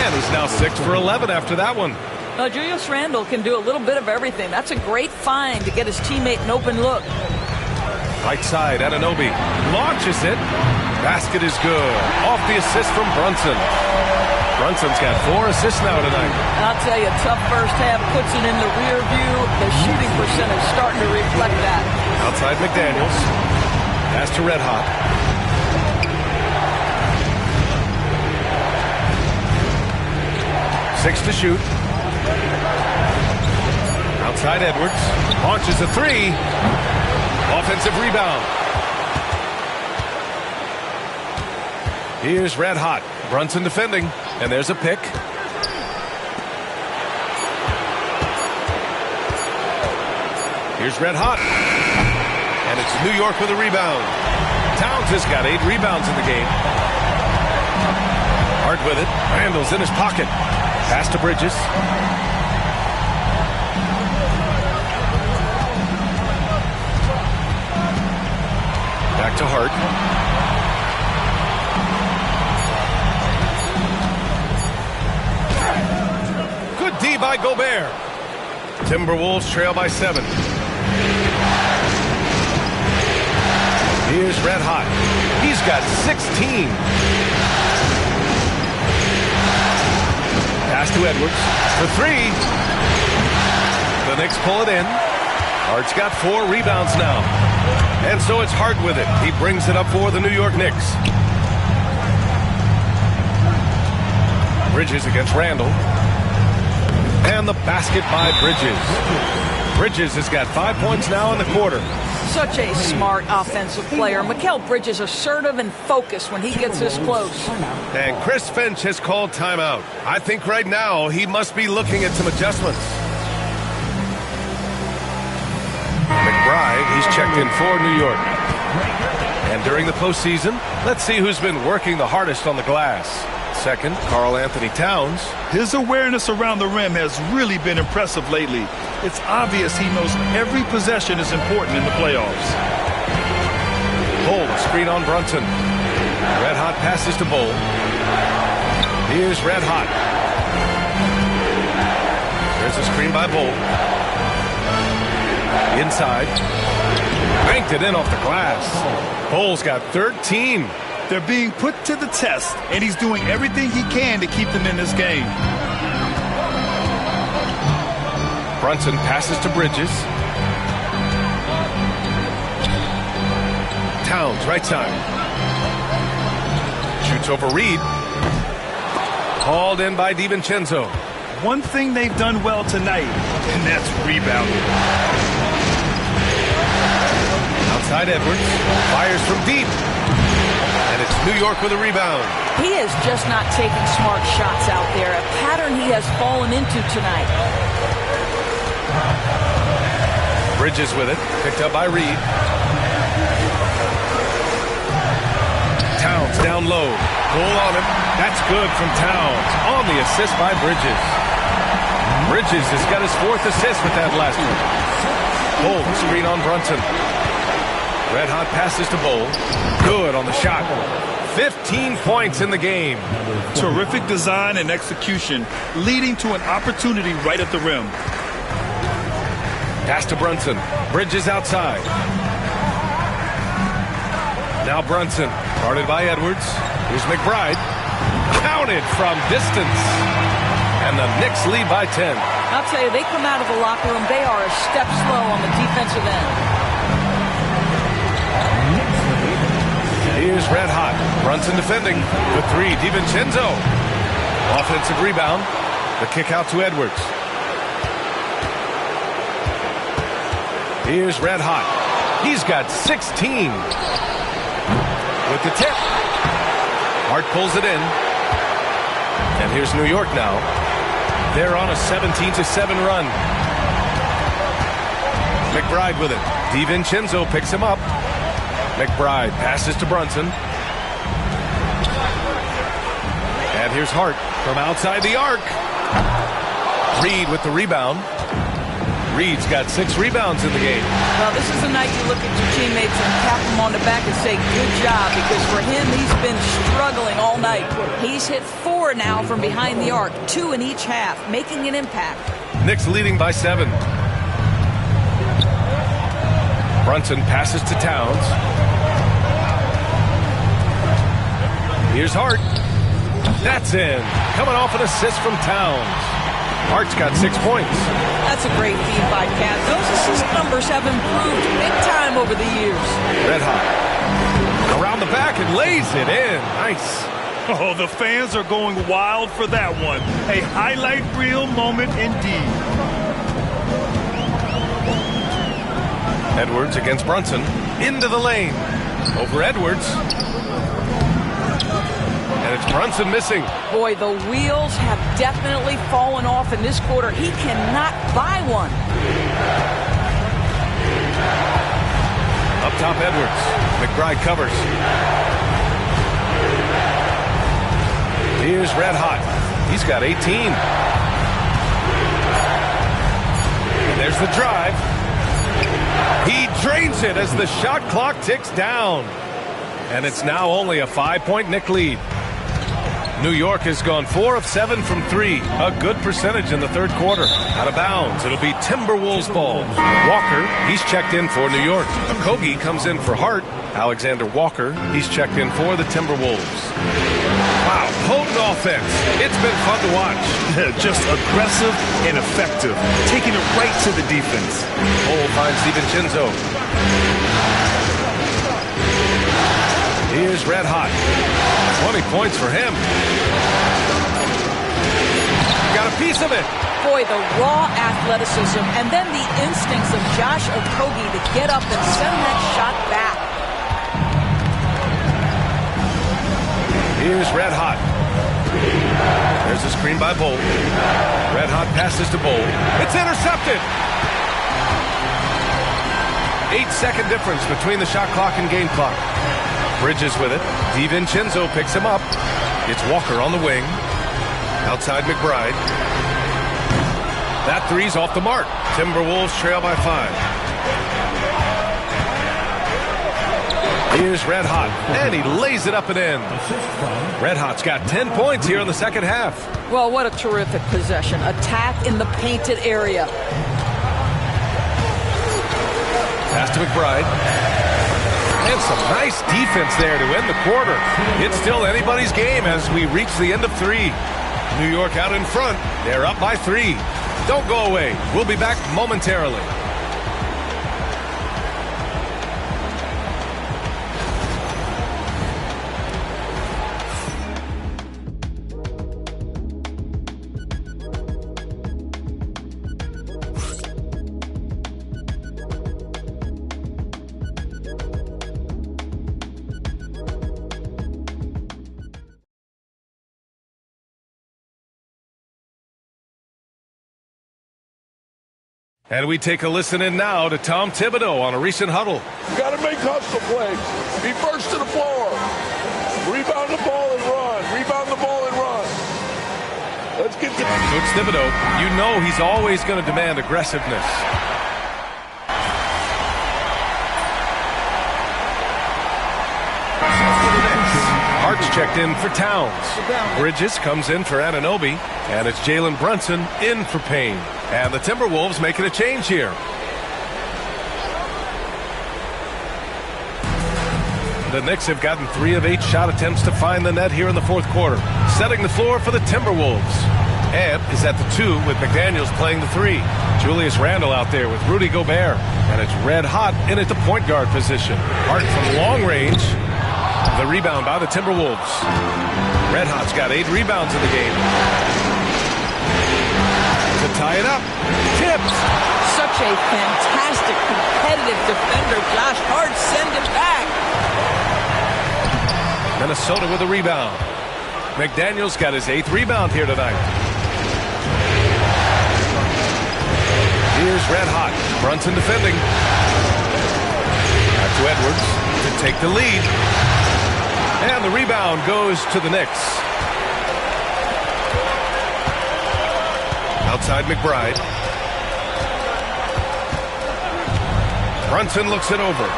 And he's now 6 for 11 after that one. Now, Julius Randle can do a little bit of everything. That's a great find to get his teammate an open look. Right side, Anunoby launches it. Basket is good. Off the assist from Brunson. Brunson's got 4 assists now tonight. I'll tell you, tough first half puts it in the rear view. The shooting percentage starting to reflect that. Outside McDaniels. Pass to Red hot. Six to shoot. Outside Edwards. Launches a 3. Offensive rebound. Here's Red hot. Brunson defending. And there's a pick. Here's Red hot. And it's New York with a rebound. Towns has got 8 rebounds in the game. Hard with it. Randall's in his pocket. Pass to Bridges. Back to Hart. Good D by Gobert. Timberwolves trail by 7. Here's Red hot. He's got 16. Pass to Edwards for 3. The Knicks pull it in. Hart's got 4 rebounds now. And so it's Hart with it. He brings it up for the New York Knicks. Bridges against Randall. And the basket by Bridges. Bridges has got 5 points now in the quarter. Such a smart offensive player. Mikal Bridges assertive and focused when he gets this close. And Chris Finch has called timeout. I think right now he must be looking at some adjustments. McBride, he's checked in for New York. And during the postseason, let's see who's been working the hardest on the glass. Second, Karl Anthony Towns. His awareness around the rim has really been impressive lately. It's obvious he knows every possession is important in the playoffs. Bull, screen on Brunson. Red hot passes to Bull. Here's Red hot. There's a screen by Bull. Inside. Banked it in off the glass. Bull's got 13. They're being put to the test, and he's doing everything he can to keep them in this game. Brunson passes to Bridges. Towns, right side. Shoots over Reed. Hauled in by DiVincenzo. One thing they've done well tonight, and that's rebounding. Outside Edwards. Fires from deep. And it's New York with a rebound. He is just not taking smart shots out there. A pattern he has fallen into tonight. Bridges with it. Picked up by Reed. Towns down low. Goal on him. That's good from Towns. On the assist by Bridges. Bridges has got his 4th assist with that last one. Bull, screen on Brunson. Red hot passes to Bull. Good on the shot. 15 points in the game. Terrific design and execution, leading to an opportunity right at the rim. Pass to Brunson. Bridges outside. Now Brunson. Guarded by Edwards. Here's McBride. Counted from distance. And the Knicks lead by 10. I'll tell you, they come out of the locker room, they are a step slow on the defensive end. Here's Red Hot. Brunson defending. The three, DiVincenzo. Offensive rebound. The kick out to Edwards. Here's Red Hot. He's got 16. With the tip. Hart pulls it in. And here's New York now. They're on a 17-7 run. McBride with it. DiVincenzo picks him up. McBride passes to Brunson. And here's Hart from outside the arc. Reed with the rebound. Reed's got 6 rebounds in the game. Well, this is the night you look at your teammates and tap them on the back and say, good job, because for him, he's been struggling all night. He's hit 4 now from behind the arc, 2 in each half, making an impact. Knicks leading by 7. Brunson passes to Towns. Here's Hart. That's in. Coming off an assist from Towns. Hart's got 6 points. That's a great feed by Cat. Those assist numbers have improved big time over the years. Red Hot. Around the back and lays it in. Nice. Oh, the fans are going wild for that one. A highlight reel moment indeed. Edwards against Brunson. Into the lane. Over Edwards. And it's Brunson missing. Boy, the wheels have definitely fallen off in this quarter. He cannot buy one. Up top, Edwards. McBride covers. Here's Red Hot. He's got 18. And there's the drive. He drains it as the shot clock ticks down. And it's now only a 5-point Knick lead. New York has gone 4 of 7 from 3. A good percentage in the third quarter. Out of bounds. It'll be Timberwolves ball. Walker, he's checked in for New York. Okogie comes in for Hart. Alexander Walker, he's checked in for the Timberwolves. Wow, potent offense. It's been fun to watch. Just aggressive and effective. Taking it right to the defense. Cole finds DiVincenzo. Here's Red Hot. 20 points for him. Got a piece of it. Boy, the raw athleticism and then the instincts of Josh Okogie to get up and send that shot back. Here's Red Hot. There's a screen by Bolt. Red Hot passes to Bolt. It's intercepted. 8-second difference between the shot clock and game clock. Bridges with it. DiVincenzo picks him up. It's Walker on the wing. Outside McBride. That three's off the mark. Timberwolves trail by 5. Here's Red Hot. And he lays it up and in. Red Hot's got 10 points here in the second half. Well, what a terrific possession. Attack in the painted area. Pass to McBride. And some nice defense there to end the quarter. It's still anybody's game as we reach the end of 3. New York out in front. They're up by 3. Don't go away. We'll be back momentarily. And we take a listen in now to Tom Thibodeau on a recent huddle. You got to make hustle plays. Be first to the floor. Rebound the ball and run. Rebound the ball and run. Let's get to Coach Thibodeau, you know he's always going to demand aggressiveness. Hart's checked in for Towns. Bridges comes in for Anunoby. And it's Jalen Brunson in for Payne. And the Timberwolves making a change here. The Knicks have gotten 3 of 8 shot attempts to find the net here in the fourth quarter, setting the floor for the Timberwolves. Ant is at the 2 with McDaniels playing the 3. Julius Randle out there with Rudy Gobert. And it's red hot in at the point guard position. Hart from long range. The rebound by the Timberwolves. Red Hot's got 8 rebounds in the game. To tie it up. Tipped. Such a fantastic, competitive defender. Josh Hart send it back. Minnesota with a rebound. McDaniels got his 8th rebound here tonight. Here's Red Hot. Brunson defending. Back to Edwards to take the lead. And the rebound goes to the Knicks. Outside McBride. Brunson looks it over.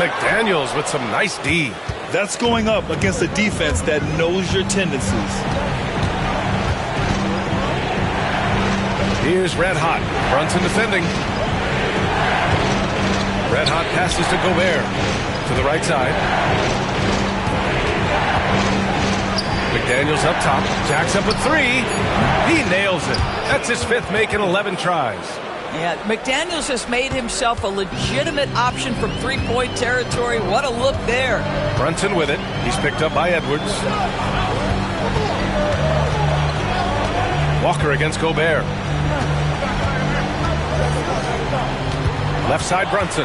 McDaniels with some nice D. That's going up against a defense that knows your tendencies. Here's Red Hot. Brunson defending. Red Hot passes to Gobert. To the right side. McDaniels up top. Jacks up with 3. He nails it. That's his 5th make in 11 tries. Yeah, McDaniels has made himself a legitimate option from three-point territory. What a look there. Brunson with it. He's picked up by Edwards. Walker against Gobert. Left side Brunson.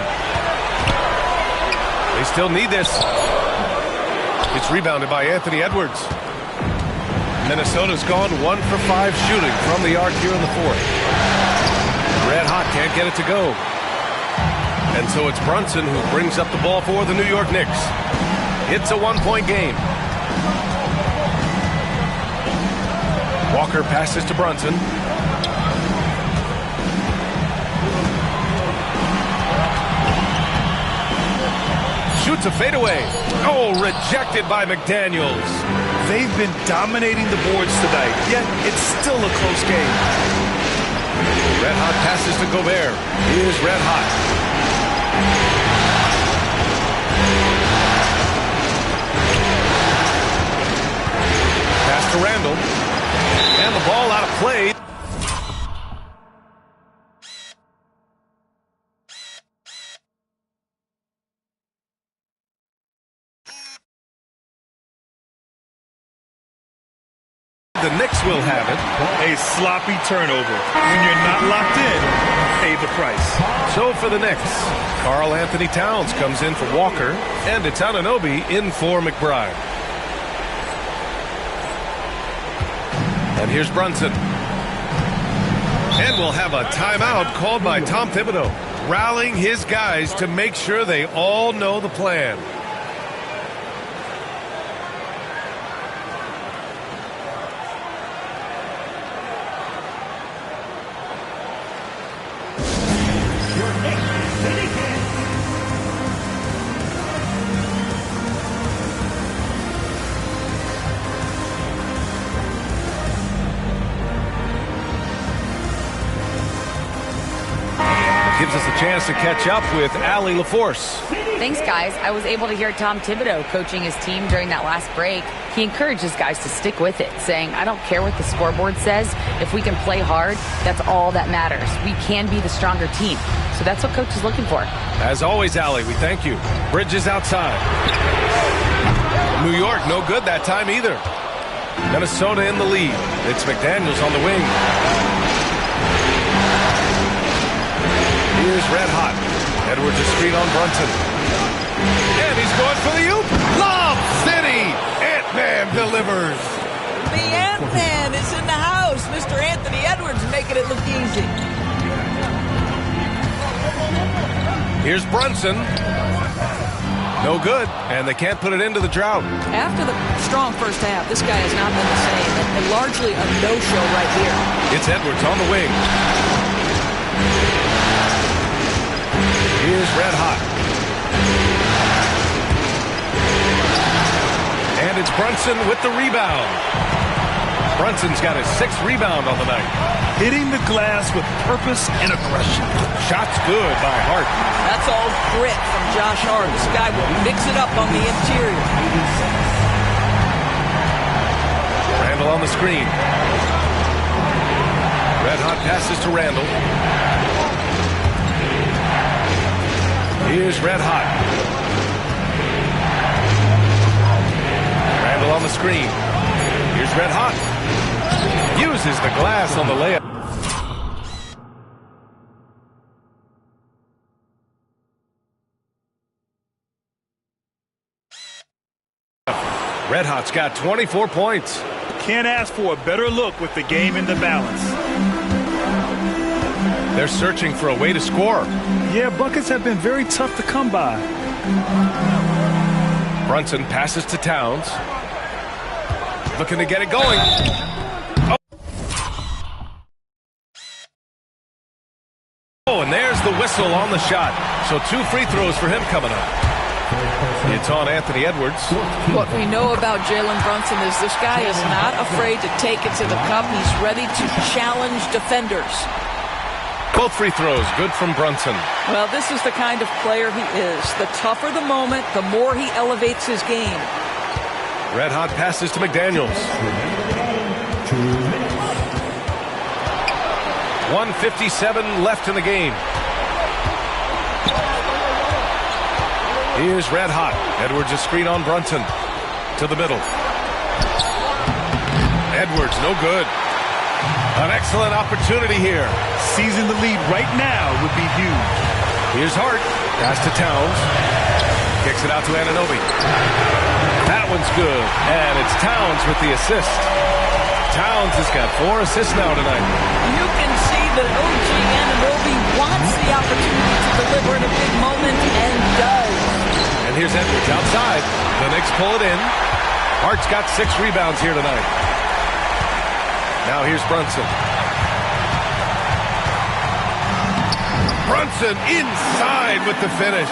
They still need this. It's rebounded by Anthony Edwards. Minnesota's gone 1 for 5 shooting from the arc here in the fourth. Red Hot can't get it to go. And so it's Brunson who brings up the ball for the New York Knicks. It's a 1-point game. Walker passes to Brunson. Shoots a fadeaway. Oh, rejected by McDaniels. They've been dominating the boards tonight, yet it's still a close game. Red Hot passes to Gobert. Here's Red Hot. Pass to Randle. And the ball out of play. The Knicks will have it. A sloppy turnover. When you're not locked in, pay the price. So for the Knicks, Karl Anthony Towns comes in for Walker, and it's Anunoby in for McBride. And here's Brunson. And we'll have a timeout called by Tom Thibodeau, rallying his guys to make sure they all know the plan. Gives us a chance to catch up with Allie LaForce. Thanks, guys. I was able to hear Tom Thibodeau coaching his team during that last break. He encourages guys to stick with it, saying, I don't care what the scoreboard says. If we can play hard, that's all that matters. We can be the stronger team. So that's what coach is looking for. As always, Allie, we thank you. Bridges outside. New York, no good that time either. Minnesota in the lead. It's McDaniels on the wing. Here's Red Hot. Edwards is screen on Brunson. And he's going for the oop. Lob City. Ant-Man delivers. The Ant-Man is in the house. Mr. Anthony Edwards making it look easy. Here's Brunson. No good. And they can't put it into the drought. After the strong first half, this guy has not been the same. And largely a no-show right here. It's Edwards on the wing. Here's Red Hot. And it's Brunson with the rebound. Brunson's got his 6th rebound on the night. Hitting the glass with purpose and aggression. Shot's good by Hart. That's all grit from Josh Hart. This guy will mix it up on the interior. Randall on the screen. Red Hot passes to Randall. Here's Red Hot. Randall on the screen. Here's Red Hot. Uses the glass on the layup. Red Hot's got 24 points. Can't ask for a better look with the game in the balance. They're searching for a way to score. Yeah, buckets have been very tough to come by. Brunson passes to Towns. Looking to get it going. Oh, and there's the whistle on the shot. So 2 free throws for him coming up. It's on Anthony Edwards. What we know about Jalen Brunson is this guy is not afraid to take it to the cup. He's ready to challenge defenders. Both free throws, good from Brunson. Well, this is the kind of player he is. The tougher the moment, the more he elevates his game. Red Hot passes to McDaniels. 1:57 left in the game. Here's Red Hot. Edwards a screen on Brunson. To the middle. Edwards, no good. An excellent opportunity here. Seizing the lead right now would be huge. Here's Hart. Pass to Towns. Kicks it out to Anunoby. That one's good. And it's Towns with the assist. Towns has got 4 assists now tonight. You can see that OG Anunoby wants the opportunity to deliver in a big moment and does. And here's Edwards outside. The Knicks pull it in. Hart's got 6 rebounds here tonight. Now here's Brunson. Brunson inside with the finish.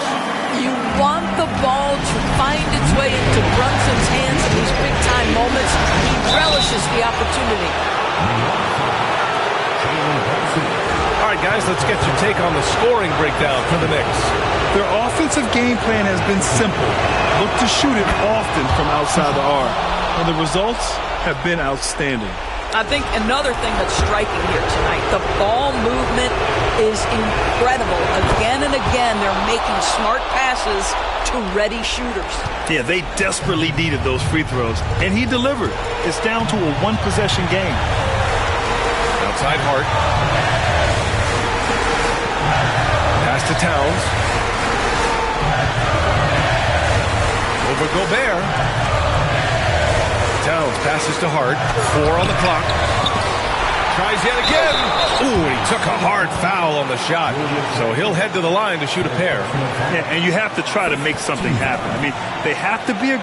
You want the ball to find its way into Brunson's hands in these big-time moments. He relishes the opportunity. All right, guys, let's get your take on the scoring breakdown for the Knicks. Their offensive game plan has been simple. Look to shoot it often from outside the arc. And the results have been outstanding. I think another thing that's striking here tonight, the ball movement is incredible. Again and again, they're making smart passes to ready shooters. Yeah, they desperately needed those free throws, and he delivered. It's down to a 1-possession game. Outside Hart. Pass to Towns. Over Gobert. Towns passes to Hart. 4 on the clock. Tries yet again. Ooh, he took a hard foul on the shot. So he'll head to the line to shoot a pair. Yeah, and you have to try to make something happen. I mean, they have to be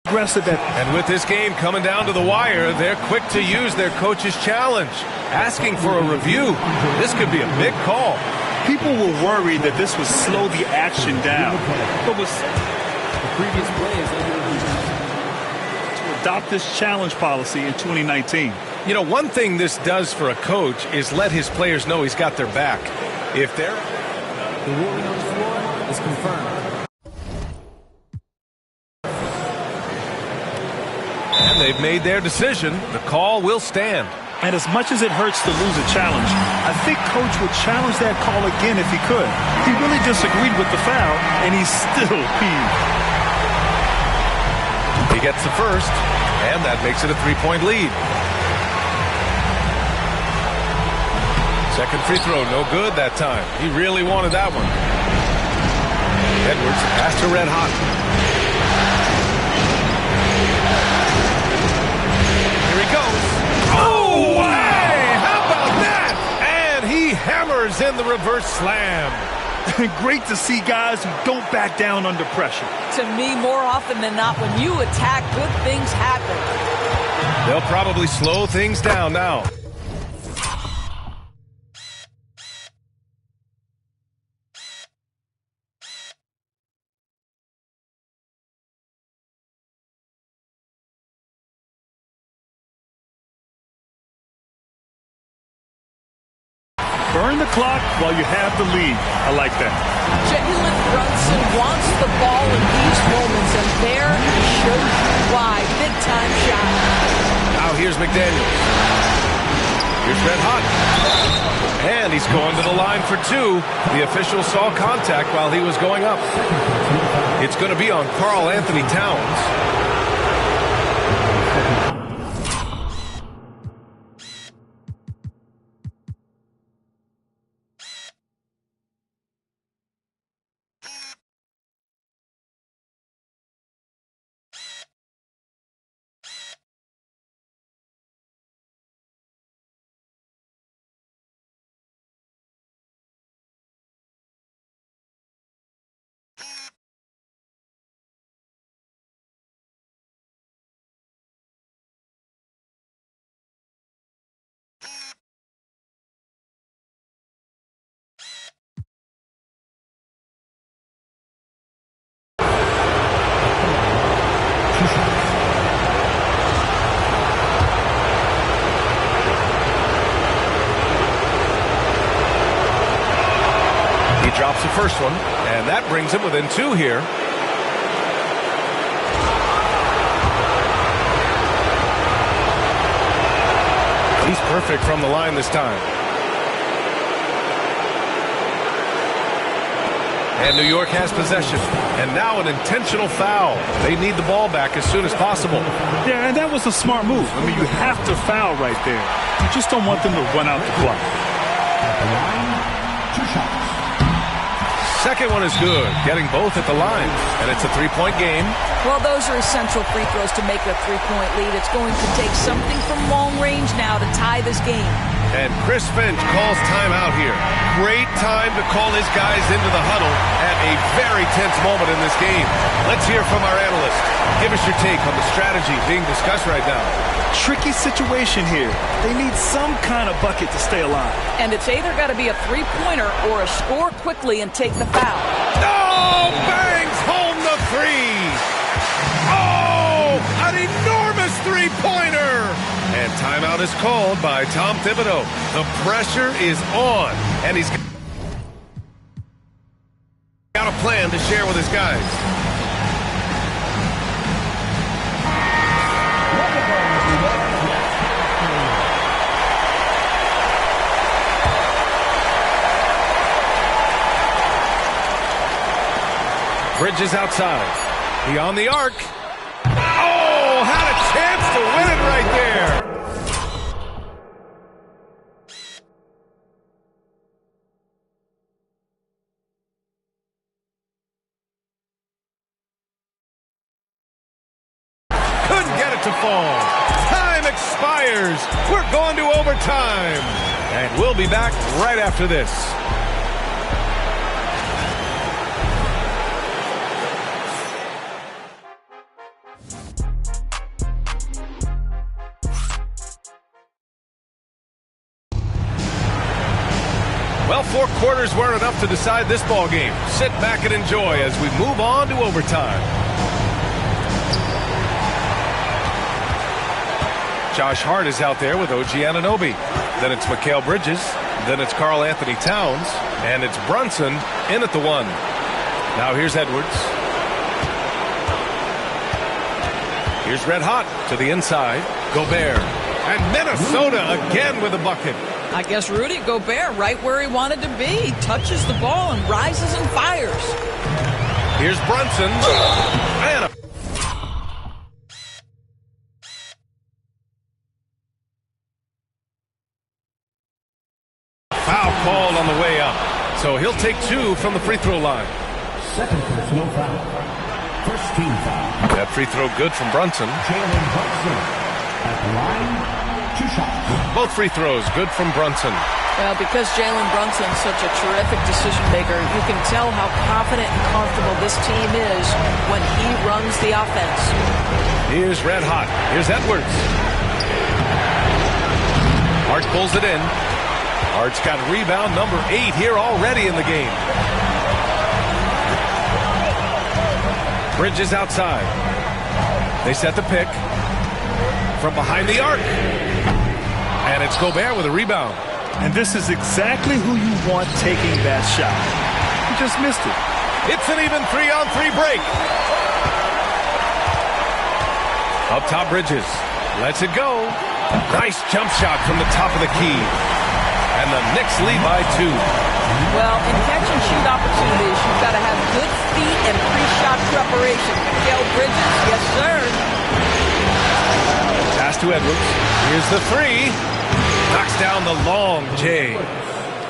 aggressive. And with this game coming down to the wire, they're quick to use their coach's challenge. Asking for a review. This could be a big call. People were worried that this would slow the action down. But with the previous play is to adopt this challenge policy in 2019. You know, one thing this does for a coach is let his players know he's got their back. If they're... The ruling on the floor is confirmed. And they've made their decision. The call will stand. And as much as it hurts to lose a challenge, I think Coach would challenge that call again if he could. He really disagreed with the foul, and he's still peeved. He gets the first, and that makes it a 3-point lead. Second free throw, no good that time. He really wanted that one. Edwards pass to Red Hot. Here he goes. Oh, hey, how about that? And he hammers in the reverse slam. Great to see guys who don't back down under pressure. To me, more often than not, when you attack, good things happen. They'll probably slow things down now. Burn the clock while you have the lead. I like that. Jalen Brunson wants the ball in these moments, and there he shows you why. Big-time shot. Now here's McDaniels. Here's Red Hot. And he's going to the line for two. The official saw contact while he was going up. It's going to be on Karl Anthony Towns. Drops the first one, and that brings him within two here. He's perfect from the line this time. And New York has possession. And now an intentional foul. They need the ball back as soon as possible. Yeah, and that was a smart move. I mean, you have to foul right there. You just don't want them to run out the clock. At the line, 2 shots. Second one is good, getting both at the line. And it's a three-point game. Well, those are essential free throws to make a three-point lead. It's going to take something from long range now to tie this game. And Chris Finch calls timeout here. Great time to call his guys into the huddle at a very tense moment in this game. Let's hear from our analyst. Give us your take on the strategy being discussed right now. Tricky situation here. They need some kind of bucket to stay alive. And it's either got to be a three-pointer or a score quickly and take the foul. No! Bangs home the three! Oh! An enormous three-pointer! And timeout is called by Tom Thibodeau. The pressure is on, and he's got a plan to share with his guys. Bridges outside. Beyond the arc. Oh, had a chance to win it right there. Couldn't get it to fall. Time expires. We're going to overtime. And we'll be back right after this. Well, 4 quarters weren't enough to decide this ball game. Sit back and enjoy as we move on to overtime. Josh Hart is out there with OG Anunoby. Then it's Mikal Bridges. Then it's Karl Anthony Towns. And it's Brunson in at the 1. Now here's Edwards. Here's Red Hot to the inside. Gobert. And Minnesota again with a bucket. I guess Rudy Gobert right where he wanted to be. He touches the ball and rises and fires. Here's Brunson. And foul called on the way up. So he'll take 2 from the free throw line. Second personal foul. First team foul. That free throw good from Brunson. Jalen Brunson. At the line, 2 shots. Both free throws good from Brunson. Well, because Jalen Brunson's such a terrific decision maker, you can tell how confident and comfortable this team is when he runs the offense. Here's Red Hot. Here's Edwards. Hart pulls it in. Hart's got rebound number 8 here already in the game. Bridges outside. They set the pick. From behind the arc. And it's Gobert with a rebound. And this is exactly who you want taking that shot. He just missed it. It's an even 3-on-3 break. Up top, Bridges. Lets it go. Nice jump shot from the top of the key. And the Knicks lead by 2. Well, in catch-and-shoot opportunities, you've got to have good feet and pre-shot preparation. Mikal Bridges, yes, sir. Pass to Edwards. Here's the 3. Knocks down the long J.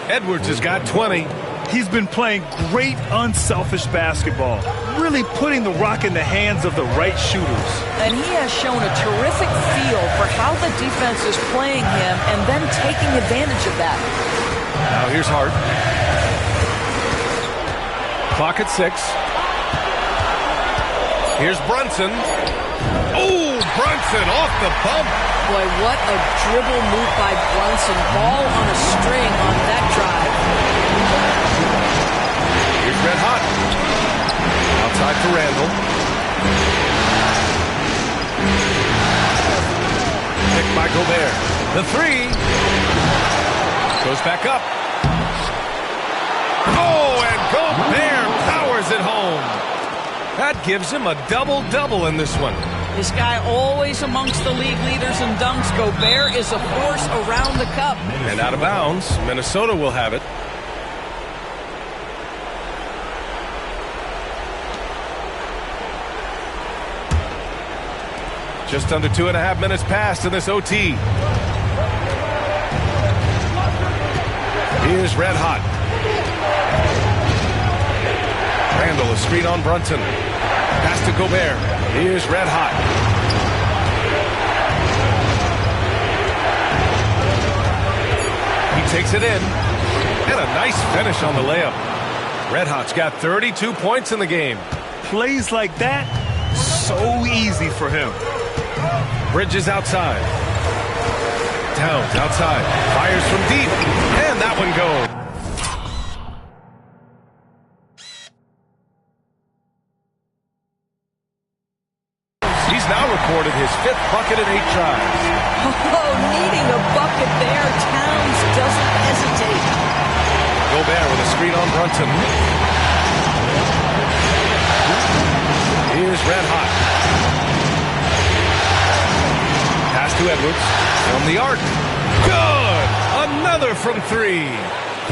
Edwards has got 20. He's been playing great unselfish basketball, really putting the rock in the hands of the right shooters. And he has shown a terrific feel for how the defense is playing him and then taking advantage of that. Now here's Hart. Clock at 6. Here's Brunson. Oh, Brunson off the bump. Boy, what a dribble move by Brunson. Ball on a string on that drive. Here's Red Hot. Outside for Randall. Picked by Gobert. The 3. Goes back up. Oh, and Gobert powers it home. That gives him a double-double in this one. This guy always amongst the league leaders in dunks. Gobert is a force around the cup. And out of bounds, Minnesota will have it. Just under 2.5 minutes passed in this OT. Here's Red Hot. Randall, a screen on Brunson. Pass to Gobert. Here's Red Hot. He takes it in. And a nice finish on the layup. Red Hot's got 32 points in the game. Plays like that, so easy for him. Bridges outside. Towns outside. Fires from deep. And that one goes. He's now recorded his 5th bucket in 8 tries. Oh, needing a bucket there. Towns doesn't hesitate. Gobert with a screen on Brunson. Here's Red Hot. Pass to Edwards. From the arc. Good! Another from 3.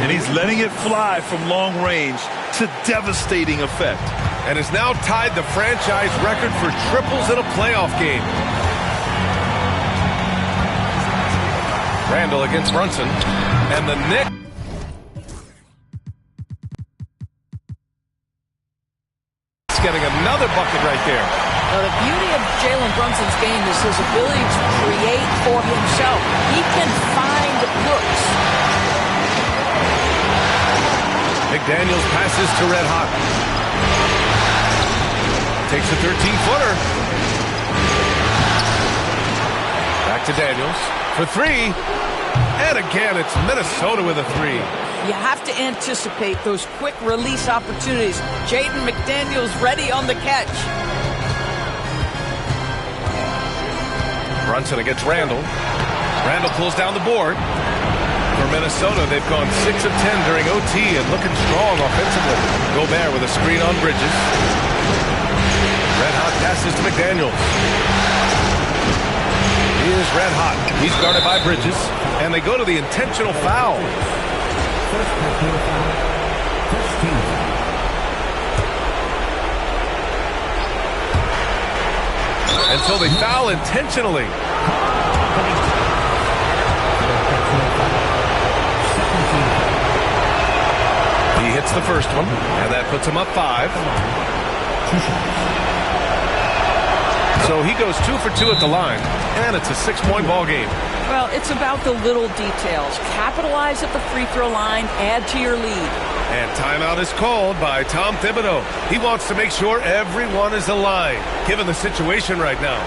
And he's letting it fly from long range to devastating effect. And has now tied the franchise record for triples in a playoff game. Randall against Brunson. And the Knicks. Getting another bucket right there. Now, the beauty of Jalen Brunson's game is his ability to create for himself. He can find looks. McDaniels passes to Red Hot. Takes a 13-footer. Back to Daniels for 3. And again, it's Minnesota with a 3. You have to anticipate those quick release opportunities. Jaden McDaniels ready on the catch. Brunson against Randall. Randall pulls down the board. For Minnesota, they've gone 6 of 10 during OT and looking strong offensively. Gobert with a screen on Bridges. Red Hot passes to McDaniels. Here's Red Hot. He's guarded by Bridges. And they go to the intentional foul. And so they foul intentionally. He hits the first one, and that puts him up 5. So he goes 2 for 2 at the line, and it's a 6-point ball game. Well, it's about the little details. Capitalize at the free throw line, add to your lead. And timeout is called by Tom Thibodeau. He wants to make sure everyone is aligned, given the situation right now.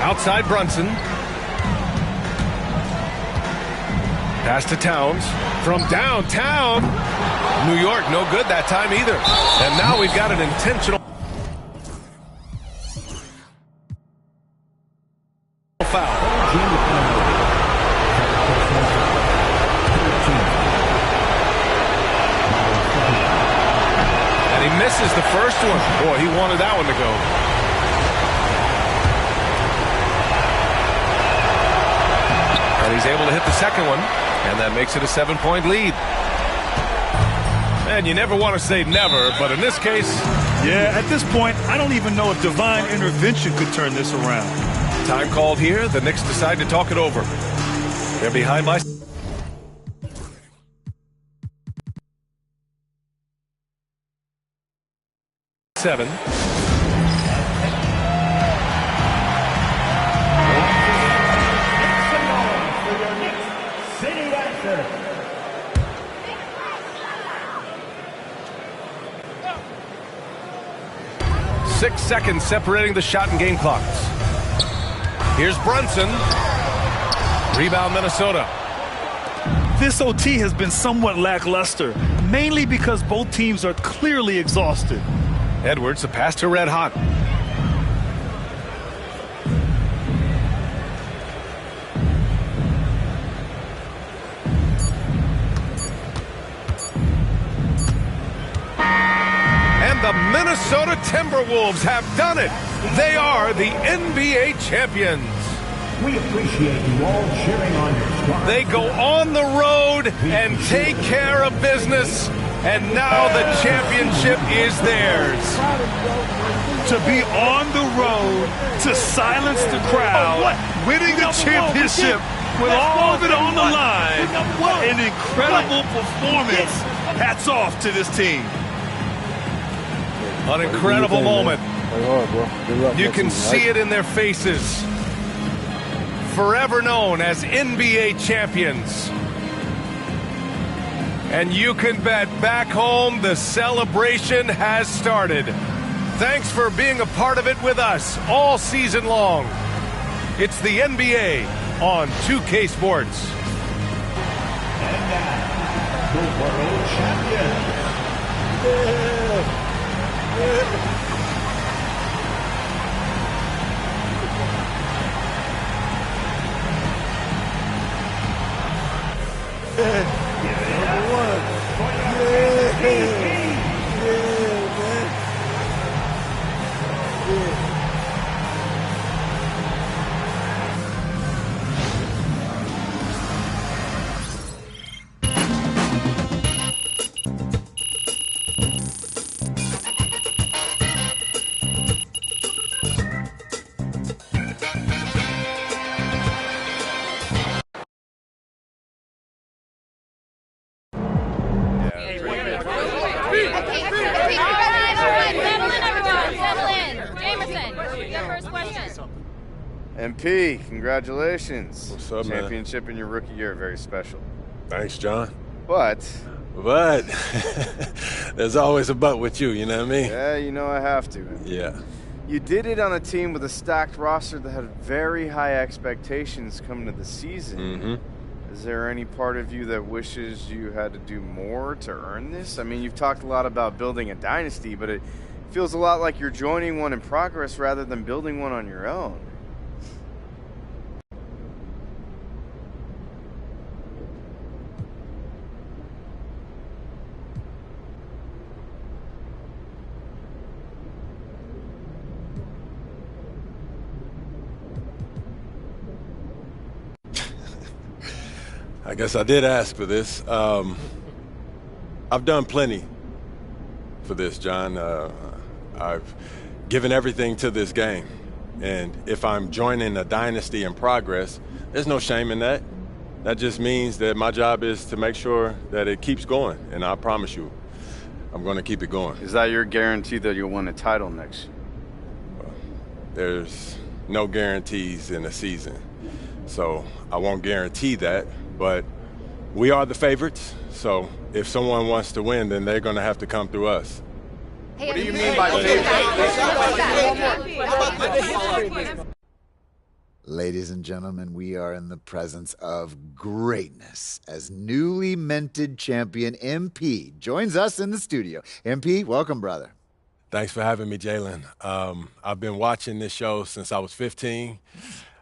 Outside Brunson. Pass to Towns. From downtown. New York, no good that time either. And now we've got an intentional foul. And he misses the first one. Boy, he wanted that one to go. And he's able to hit the second one, and that makes it a 7-point lead. And you never want to say never, but in this case... Yeah, at this point, I don't even know if divine intervention could turn this around. Time called here. The Knicks decide to talk it over. They're behind by 7. Six seconds separating the shot and game clocks. Here's Brunson. Rebound Minnesota. This OT has been somewhat lackluster, mainly because both teams are clearly exhausted. Edwards, the pass to Red Hot. And the Minnesota Timberwolves have done it. They are the NBA champions. We appreciate you all cheering on your squad. They go on the road and take care of business, and now the championship is theirs. To be on the road, to silence the crowd, winning the championship with all of it on the line. An incredible performance. Hats off to this team. An incredible moment. You can see it in their faces. Forever known as NBA champions. And you can bet back home the celebration has started. Thanks for being a part of it with us all season long. It's the NBA on 2K Sports. And now, the world champion. MP, congratulations. What's up, Championship man? in your rookie year, very special. Thanks, John. But there's always a but with you, you know what I mean? Yeah, you know I have to. Yeah. You did it on a team with a stacked roster that had very high expectations coming to the season. Mm-hmm. Is there any part of you that wishes you had to do more to earn this? I mean, you've talked a lot about building a dynasty, but it feels a lot like you're joining one in progress rather than building one on your own. I guess I did ask for this. I've done plenty for this, John. I've given everything to this game. And if I'm joining a dynasty in progress, there's no shame in that. That just means that my job is to make sure that it keeps going. And I promise you, I'm going to keep it going. Is that your guarantee that you'll win a title next year? There's no guarantees in a season. So I won't guarantee that. But we are the favorites, so if someone wants to win, then they're going to have to come through us. What do you mean by favorites? Ladies and gentlemen, we are in the presence of greatness as newly minted champion MP joins us in the studio. MP, welcome, brother. Thanks for having me, Jalen. I've been watching this show since I was 15.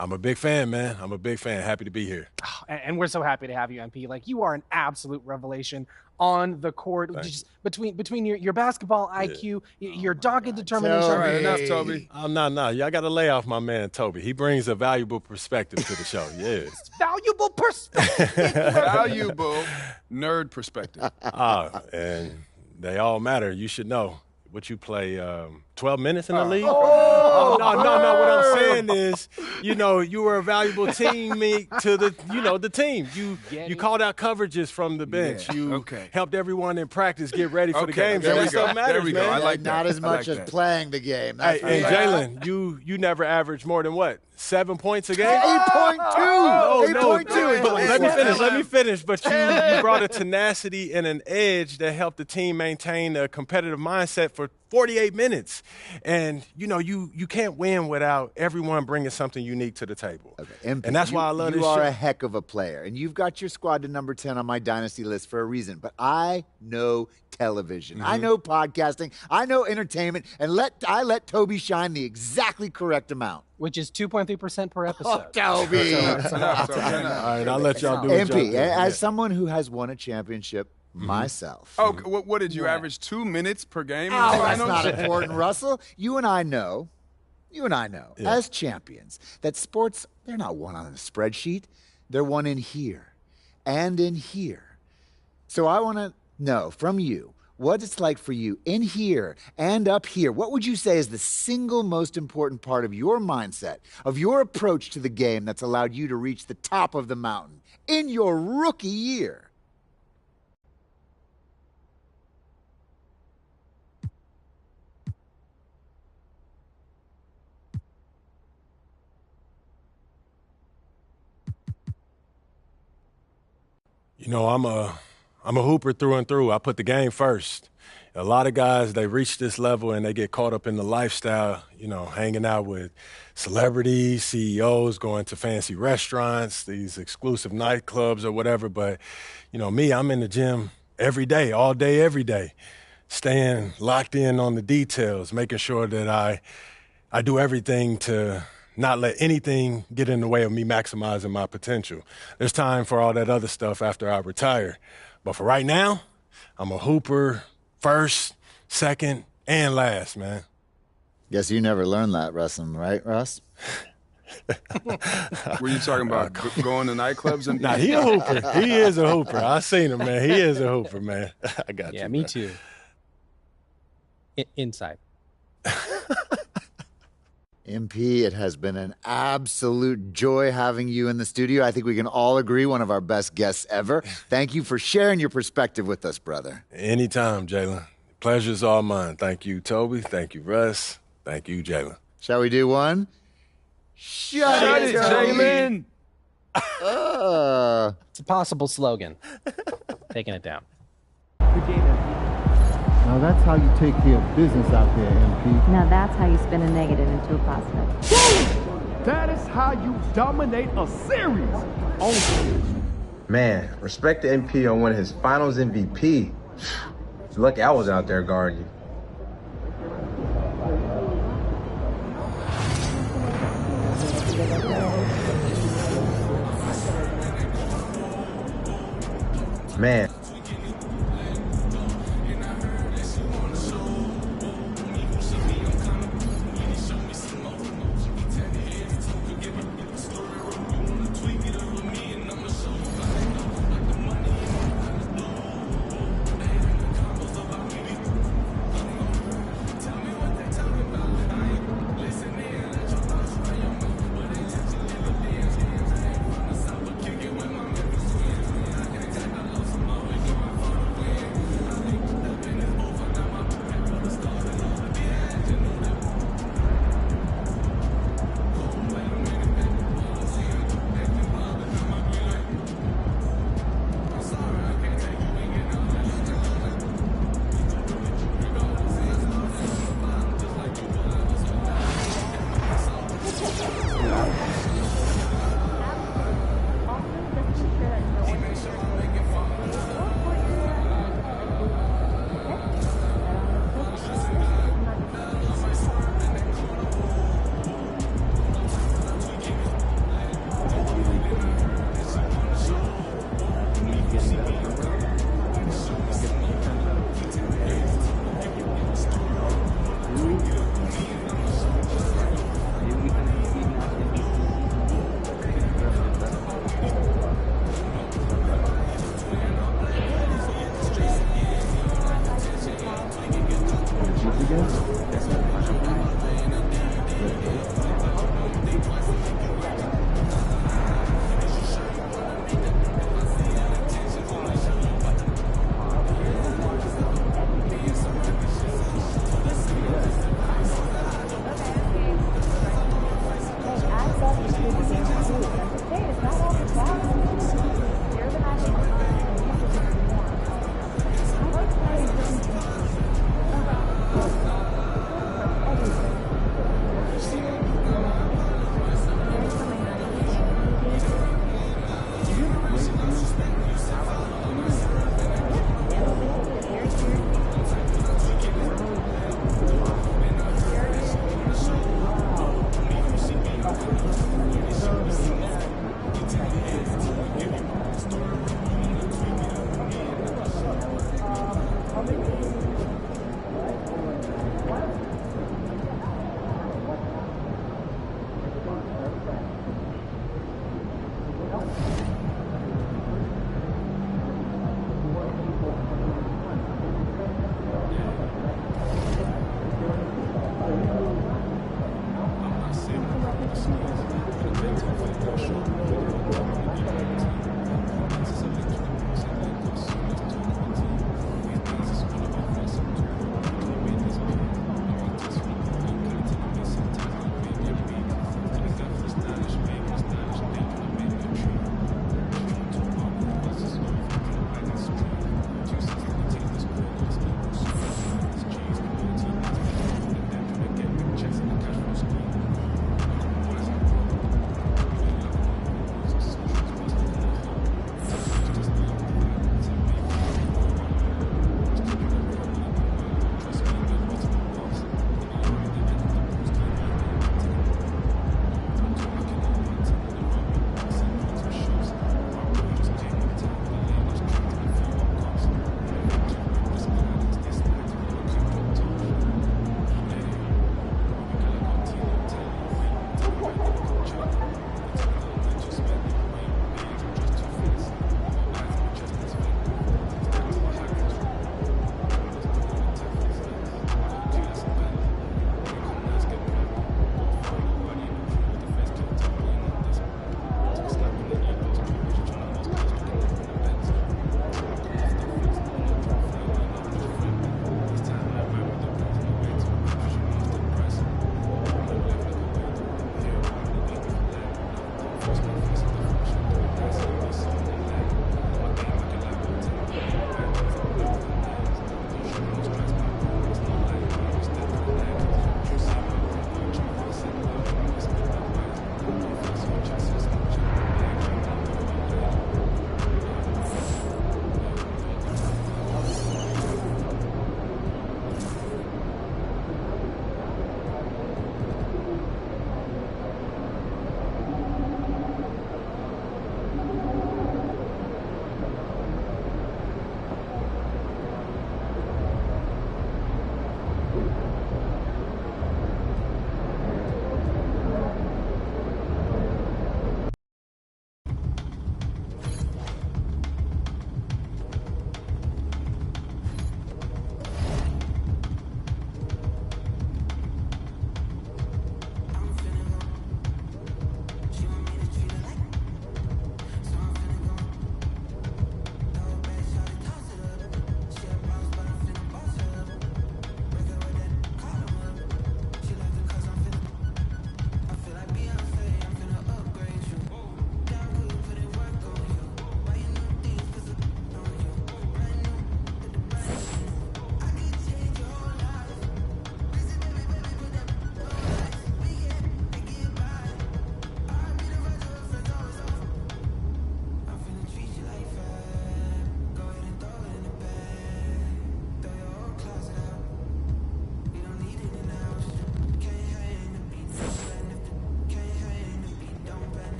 I'm a big fan, man. I'm a big fan. Happy to be here. Oh, and we're so happy to have you, MP. Like, you are an absolute revelation on the court. Just between your basketball IQ, your dogged determination. All right, enough, Toby. No. Y'all got to lay off my man, Toby. He brings a valuable perspective to the show. Yeah. Valuable perspective. Valuable nerd perspective. And they all matter. You should know. What you play, 12 minutes in the league? No. What I'm saying is, you were a valuable teammate to the team. You called out coverages from the bench. You helped everyone in practice get ready for the games. That stuff matters, there we go. man. I like Not that. as much as playing the game. Hey, and Jalen, you never averaged more than what? 7 points a game? 8.2. 8.2. Let me finish. But you brought a tenacity and an edge that helped the team maintain a competitive mindset for 48 minutes. And, you can't win without everyone bringing something unique to the table. Okay. And that's why I love this show. You are a heck of a player. And you've got your squad to number 10 on my dynasty list for a reason. But I know television. I know podcasting. I know entertainment. And I let Toby shine the exactly correct amount. Which is 2.3% per episode. Oh, Toby. All right, I'll let y'all do it. MP, as someone who has won a championship myself. Oh, what did you average? 2 minutes per game? Oh, that's not important, Russell. You and I know, as champions, that sports, they're not won on a spreadsheet. They're won in here and in here. So I want to know from you what it's like for you in here and up here. What would you say is the single most important part of your mindset, of your approach to the game that's allowed you to reach the top of the mountain in your rookie year? I'm a hooper through and through. I put the game first. A lot of guys, they reach this level and they get caught up in the lifestyle, hanging out with celebrities, CEOs, going to fancy restaurants, these exclusive nightclubs or whatever. But, me, I'm in the gym every day, all day, every day, staying locked in on the details, making sure that I do everything to not let anything get in the way of me maximizing my potential. There's time for all that other stuff after I retire. But for right now, I'm a hooper first, second, and last, man. Guess you never learned that, right, Russ? Were you talking about going to nightclubs? Nah, he a hooper. He is a hooper. I seen him, man. He is a hooper, man. I got you. Yeah, me too. Inside. MP, it has been an absolute joy having you in the studio. I think we can all agree one of our best guests ever. Thank you for sharing your perspective with us, brother. Anytime, Jalen. Pleasure's all mine. Thank you, Toby. Thank you, Russ. Thank you, Jalen. Shall we do one? Shut it, Jalen! It's a possible slogan. Taking it down. Now that's how you take care of business out there, MP. Now that's how you spin a negative into a positive. That is how you dominate a series. Man, respect to MP on winning his finals MVP. Lucky I was out there guarding you. Man.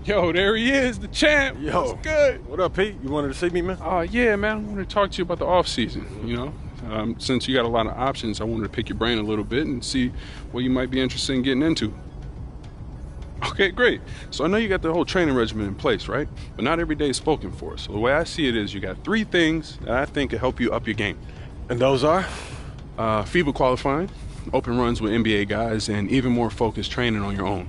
Yo, there he is, the champ. Yo, what's good? What up, Pete? You wanted to see me, man? Yeah, man. I wanted to talk to you about the off season. You know, since you got a lot of options, I wanted to pick your brain a little bit and see what you might be interested in getting into. Okay, great. So I know you got the whole training regimen in place, right? But not every day is spoken for. So the way I see it is you got 3 things that I think can help you up your game. And those are? FIBA qualifying, open runs with NBA guys, and even more focused training on your own.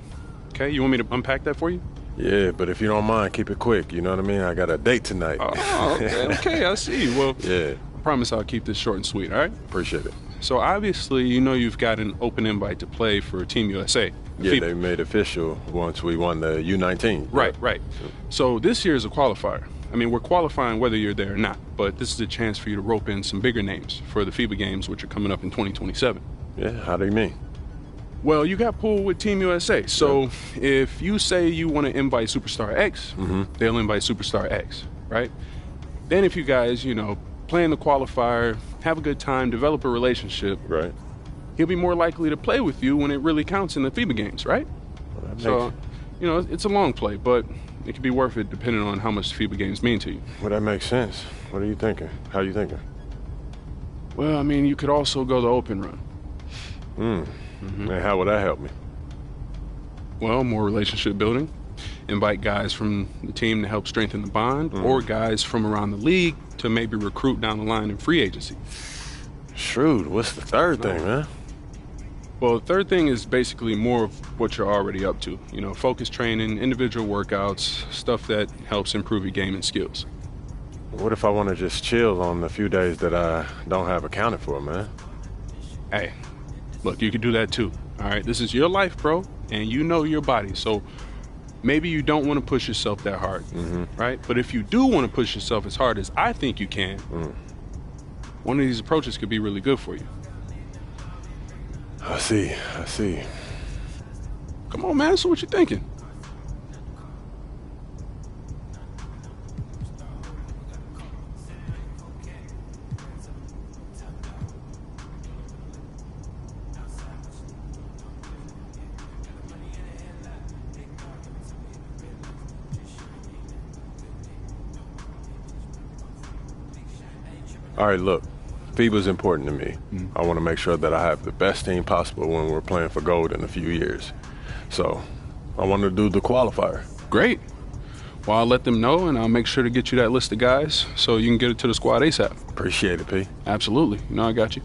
Okay, you want me to unpack that for you? Yeah, but if you don't mind, keep it quick. You know what I mean? I got a date tonight. Oh, okay, I see. Well, yeah. I promise I'll keep this short and sweet, all right? Appreciate it. So obviously, you know you've got an open invite to play for Team USA. Yeah, FIBA. they made official once we won the U19. Right, right. So this year is a qualifier. I mean, we're qualifying whether you're there or not, but this is a chance for you to rope in some bigger names for the FIBA games, which are coming up in 2027. Yeah, how do you mean? Well, you got pulled with Team USA. So if you say you want to invite Superstar X, they'll invite Superstar X, right? Then if you guys, you know, play in the qualifier, have a good time, develop a relationship, right? He'll be more likely to play with you when it really counts in the FIBA games, right? Well, so, you know, it's a long play, but it could be worth it depending on how much FIBA games mean to you. Well, that makes sense. What are you thinking? How are you thinking? Well, I mean, you could also go the open run. And how would that help me? Well, more relationship building. Invite guys from the team to help strengthen the bond, or guys from around the league to maybe recruit down the line in free agency. Shrewd. What's the third thing, man? Well, the third thing is basically more of what you're already up to. You know, focus training, individual workouts, stuff that helps improve your game and skills. What if I want to just chill on the few days that I don't have accounted for, man? Hey, look, you can do that too. All right, this is your life, bro, and you know your body. So maybe you don't want to push yourself that hard, right? But if you do want to push yourself as hard as I think you can, one of these approaches could be really good for you. I see. Come on, man, so what you thinking? All right, look, FIBA's important to me. I want to make sure that I have the best team possible when we're playing for gold in a few years. So I want to do the qualifier. Great. Well, I'll let them know, and I'll make sure to get you that list of guys so you can get it to the squad ASAP. Appreciate it, P. Absolutely. You know I got you.